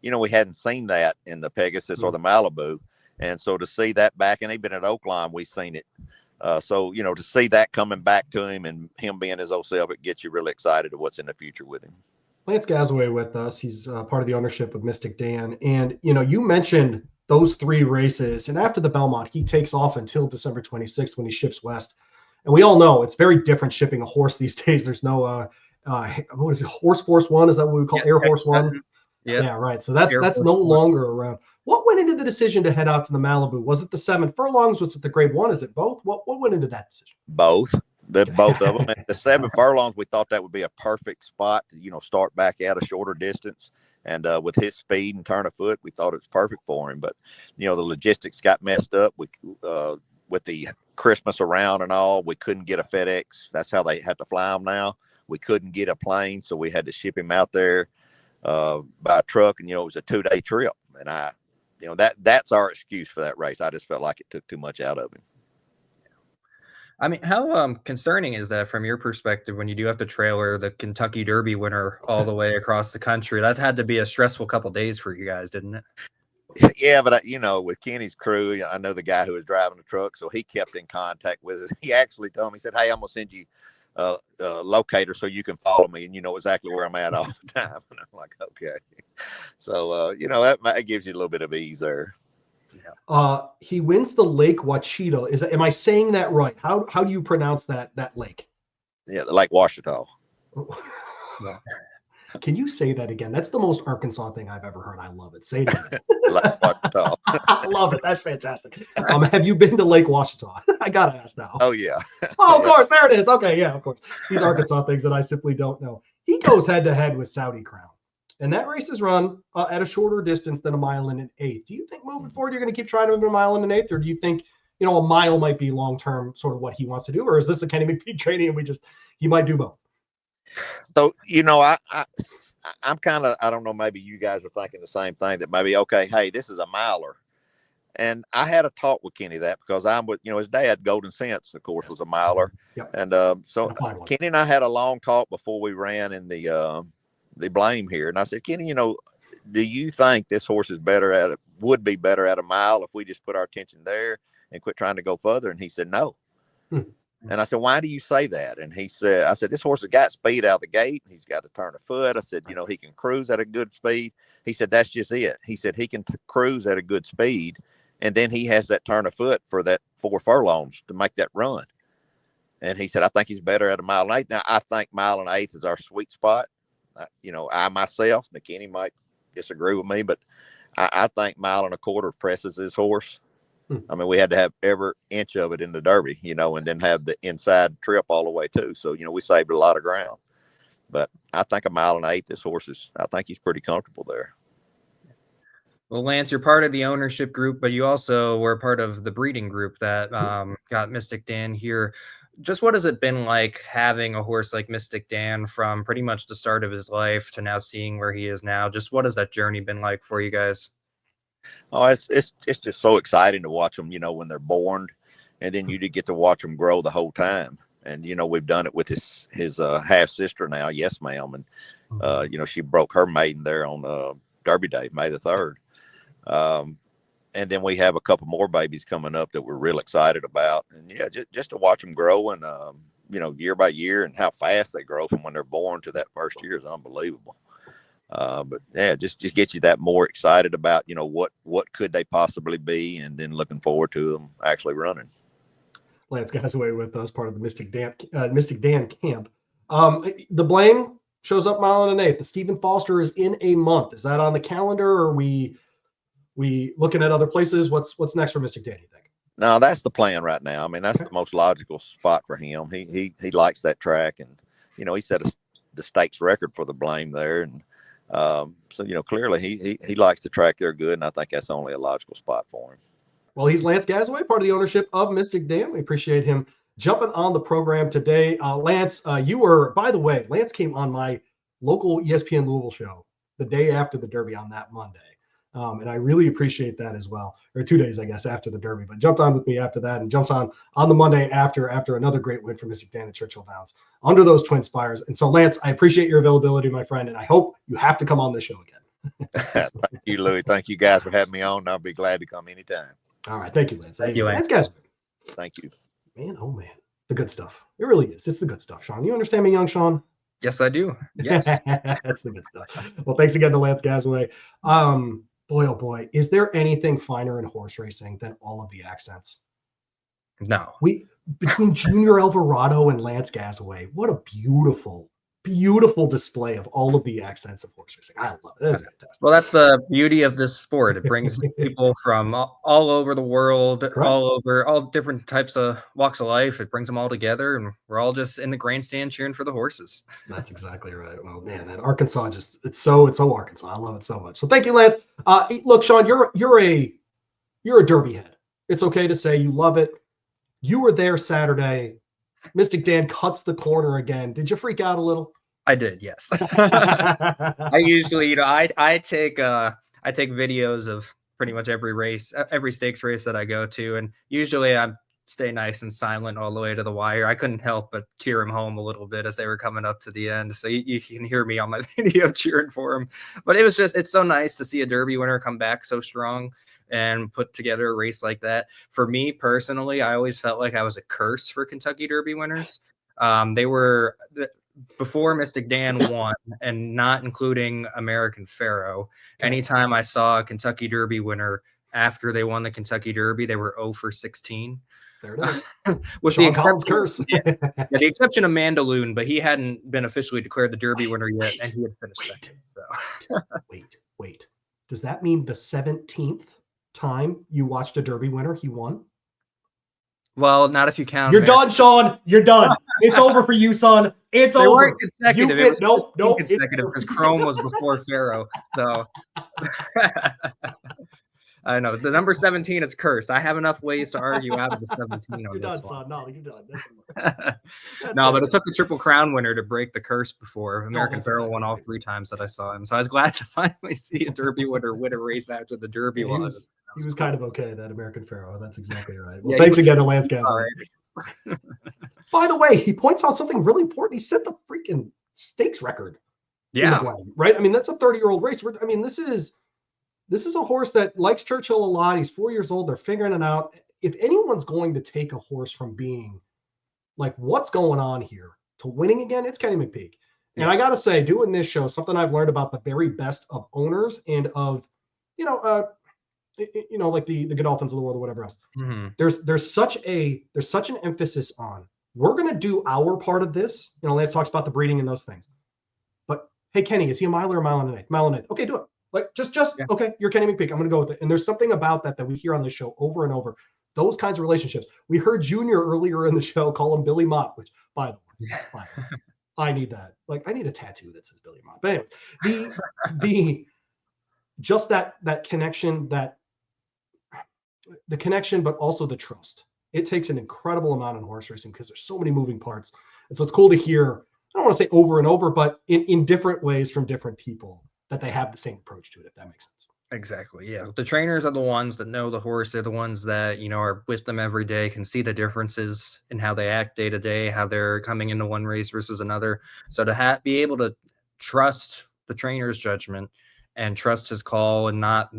we hadn't seen that in the Pegasus or the Malibu. And so to see that back, and even at Oakland, we've seen it. So, to see that coming back to him and him being his old self, it gets you really excited to what's in the future with him. Lance Gasaway with us. He's part of the ownership of Mystik Dan. And, you mentioned those 3 races. And after the Belmont, he takes off until December 26th when he ships west. And we all know it's very different shipping a horse these days. There's no, what is it, Horse Force One? Is that what we call Air Force One? Yeah, right. So that's no longer around. What went into the decision to head out to the Malibu? Was it the 7 furlongs? Was it the grade 1? Is it both? What went into that decision? Both. Both of them. The 7 furlongs, we thought that would be a perfect spot to, start back at a shorter distance. And with his speed and turn of foot, we thought it was perfect for him. But, the logistics got messed up. With the Christmas around and all, we couldn't get a FedEx. That's how they have to fly him now. We couldn't get a plane, so we had to ship him out there by truck. And, it was a 2-day trip. And that's our excuse for that race. I just felt like it took too much out of him. I mean, how concerning is that from your perspective when you do have to trailer the Kentucky Derby winner all the way across the country? That had to be a stressful couple of days for you guys, didn't it? Yeah, but with Kenny's crew, I know the guy who was driving the truck, so he kept in contact with us. He actually told me, he said, "Hey, I'm gonna send you a locator so you can follow me, and you know exactly where I'm at all the time." And I'm like, okay. So that gives you a little bit of ease there. He wins the Lake Ouachita. Am I saying that right? How do you pronounce that lake? Yeah, the Lake Ouachita. Yeah. Can you say that again? That's the most Arkansas thing I've ever heard. I love it. Say it again. Lake Ouachita. I love it. That's fantastic. Have you been to Lake Ouachita? I gotta ask now. Oh yeah. Oh, of course. There it is. Okay, yeah, of course. These Arkansas things that I simply don't know. He goes head to head with Saudi Crown. And that race is run at a shorter distance than a mile and an eighth. Do you think moving forward you're going to keep trying to run a mile and an eighth, or do you think a mile might be long term sort of what he wants to do, or is this a Kenny McPeak training and he might do both? So I'm kind of, I don't know, maybe you guys are thinking the same thing, that maybe, okay, hey, this is a miler. And I had a talk with Kenny that because I'm with, his dad, Golden Sense, of course, was a miler. Yep. And so Kenny and I had a long talk before we ran in the blame here. And I said, Kenny, do you think this horse is would be better at a mile if we just put our attention there and quit trying to go further? And he said, no. And I said, why do you say that? And I said, this horse has got speed out of the gate. He's got a turn of foot. I said, he can cruise at a good speed. He said, that's just it. He said, he can cruise at a good speed. And then he has that turn of foot for that 4 furlongs to make that run. And he said, I think he's better at a mile and eighth. Now, I think mile and eighth is our sweet spot. I myself, Kenny might disagree with me, but I think mile and a quarter presses his horse. I mean, we had to have every inch of it in the Derby, and then have the inside trip all the way too. So, we saved a lot of ground. But I think a mile and eighth, this horse I think he's pretty comfortable there. Well, Lance, you're part of the ownership group, but you also were part of the breeding group that got Mystik Dan here. Just what has it been like having a horse like Mystik Dan from pretty much the start of his life to now seeing where he is now? Just what has that journey been like for you guys? Oh, it's just so exciting to watch them, when they're born, and then you get to watch them grow the whole time. And we've done it with his half sister now, Yes Ma'am, and she broke her maiden there on Derby Day, May the 3rd. And then we have a couple more babies coming up that we're real excited about, and just to watch them grow and year by year, and how fast they grow from when they're born to that first year is unbelievable. But yeah, just get you that more excited about, what could they possibly be, and then looking forward to them actually running. Lance Gasaway with us, part of the Mystik Dan camp. The blame shows up mile and an eighth. The Stephen Foster is in a month. Is that on the calendar, or are we looking at other places? What's next for Mystik Dan, you think? No, that's the plan right now. I mean, that's the most logical spot for him. He likes that track, and he set the stakes record for the blame there, and so clearly he likes the track there good, and I think that's only a logical spot for him. Well, he's Lance Gasaway, part of the ownership of Mystik Dan. We appreciate him jumping on the program today. Lance, you were, by the way, Lance came on my local ESPN Louisville show the day after the Derby on that Monday. And I really appreciate that as well, or 2 days, I guess, after the Derby, but jumped on with me after that, and jumps on the Monday after another great win for Mystik Dan at Churchill Downs under those twin spires. And so, Lance, I appreciate your availability, my friend, and I hope you have to come on this show again. Thank you, Louie. Thank you guys for having me on. I'll be glad to come anytime. All right. Thank you, Lance. Thank you, Lance. Guys. Thank you. Man, oh man. The good stuff. It really is. It's the good stuff, Sean. You understand me, young Sean? Yes, I do. Yes. That's the good stuff. Well, thanks again to Lance Gasaway. Boy, oh boy, is there anything finer in horse racing than all of the accents? No. Between Junior Alvarado and Lance Gasaway, what a beautiful display of all of the accents of horse racing. I love it. That's fantastic. Well, that's the beauty of this sport. It brings people from all over the world, right, all different types of walks of life. It brings them all together, and we're all just in the grandstand cheering for the horses. That's exactly right. Well, man, that Arkansas it's so Arkansas. I love it so much. So thank you, Lance. Look, Sean, you're a Derby head. It's okay to say you love it. You were there Saturday. Mystik Dan cuts the corner again. Did you freak out a little? I did, yes. I usually, I take videos of pretty much every race, every stakes race that I go to, and usually I stay nice and silent all the way to the wire. I couldn't help but cheer him home a little bit as they were coming up to the end, so you can hear me on my video cheering for him. But it's so nice to see a Derby winner come back so strong and put together a race like that. For me personally, I always felt like I was a curse for Kentucky Derby winners. They were, before Mystik Dan won, and not including American Pharaoh, anytime I saw a Kentucky Derby winner after they won the Kentucky Derby, they were 0 for 16. There it is. With Sean the Collins exception, curse. the exception of Mandaloon, but he hadn't been officially declared the Derby winner yet, and he had finished second. So. Wait. Does that mean the 17th time you watched a Derby winner, he won? Well, not if you count. You're done, Sean. You're done. It's over for you, son. It's over. Weren't consecutive. It was nope. Consecutive, because Chrome was before Pharaoh. So I know the number 17 is cursed. I have enough ways to argue out of the 17 on you're this done, one. Son. No, you're done. No, but it took the Triple Crown winner to break the curse before. American Pharaoh won all 3 times that I saw him. So I was glad to finally see a Derby winner win a race after the Derby He was kind of okay, that American Pharaoh. That's exactly right. Well, thanks again to Lance Gasaway. By the way, he points out something really important. He set the freaking stakes record. Yeah. Right? I mean, that's a 30-year-old race. This is a horse that likes Churchill a lot. He's 4 years old. They're figuring it out. If anyone's going to take a horse from being like, what's going on here, to winning again, it's Kenny McPeak. And I got to say, doing this show, something I've learned about the very best of owners and of, like the Godolphins of the world or whatever else. Mm-hmm. There's such an emphasis on, we're going to do our part of this. Lance talks about the breeding and those things. But hey, Kenny, is he a mile or a mile and an eighth? Mile and an eighth. Okay, do it. Like okay, you're Kenny McPeak. I'm going to go with it. And there's something about that we hear on this show over and over. Those kinds of relationships. We heard Junior earlier in the show call him Billy Mott, which, by the way, I need that. Like, I need a tattoo that says Billy Mott. But anyway, just that connection, the connection, but also the trust. It takes an incredible amount in horse racing because there's so many moving parts. And so it's cool to hear, I don't want to say over and over, but in different ways from different people that they have the same approach to it, if that makes sense. Exactly. Yeah. The trainers are the ones that know the horse. They're the ones that, are with them every day, can see the differences in how they act day to day, how they're coming into one race versus another. So to be able to trust the trainer's judgment and trust his call and not,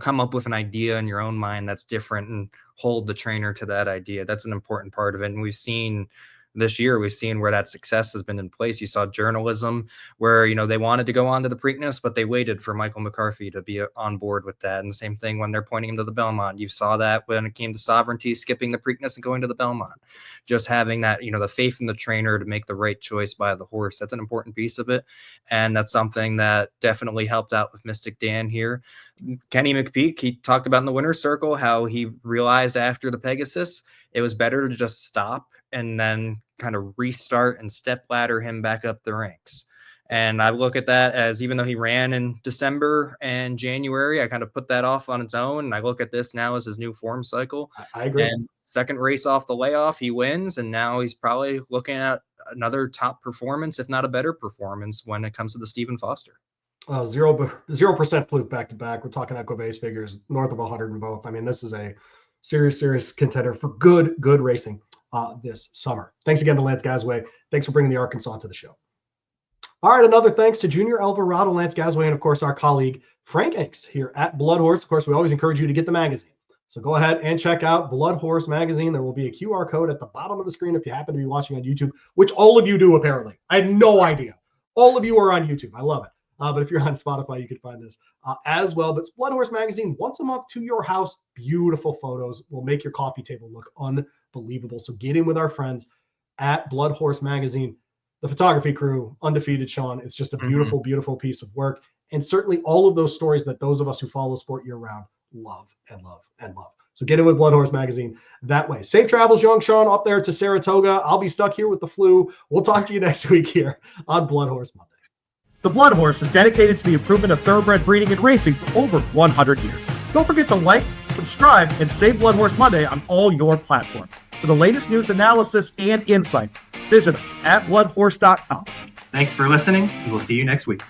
come up with an idea in your own mind that's different and hold the trainer to that idea. That's an important part of it. And this year, we've seen where that success has been in place. You saw journalism where, they wanted to go on to the Preakness, but they waited for Michael McCarthy to be on board with that. And the same thing when they're pointing him to the Belmont. You saw that when it came to sovereignty, skipping the Preakness and going to the Belmont. Just having that, the faith in the trainer to make the right choice by the horse. That's an important piece of it. And that's something that definitely helped out with Mystik Dan here. Kenny McPeak, he talked about in the winner's circle how he realized after the Pegasus, it was better to just stop and then kind of restart and step ladder him back up the ranks. And I look at that as, even though he ran in December and January, I kind of put that off on its own. And I look at this now as his new form cycle. I agree. And second race off the layoff, he wins. And now he's probably looking at another top performance, if not a better performance, when it comes to the Stephen Foster. 0% fluke back to back. We're talking Equibase figures north of 100 in both. I mean, this is a serious contender for good racing this summer. Thanks again to Lance Gasaway. Thanks for bringing the Arkansas to the show. All right, another thanks to Junior Alvarado, Lance Gasaway, and of course our colleague Frank Angst here at BloodHorse. Of course, we always encourage you to get the magazine. So go ahead and check out BloodHorse magazine. There will be a QR code at the bottom of the screen if you happen to be watching on YouTube, which all of you do apparently. I had no idea. All of you are on YouTube. I love it. But if you're on Spotify, you can find this as well. But it's BloodHorse magazine once a month to your house. Beautiful photos will make your coffee table look unbelievable. So get in with our friends at BloodHorse magazine. The photography crew, undefeated, Sean. It's just a beautiful, beautiful piece of work. And certainly all of those stories that those of us who follow sport year round love and love and love. So get in with BloodHorse magazine that way. Safe travels, young Sean, up there to Saratoga. I'll be stuck here with the flu. We'll talk to you next week here on BloodHorse Monday. The BloodHorse is dedicated to the improvement of thoroughbred breeding and racing for over 100 years. Don't forget to like, subscribe, and save BloodHorse Monday on all your platforms. For the latest news, analysis, and insights, visit us at bloodhorse.com. Thanks for listening, and we'll see you next week.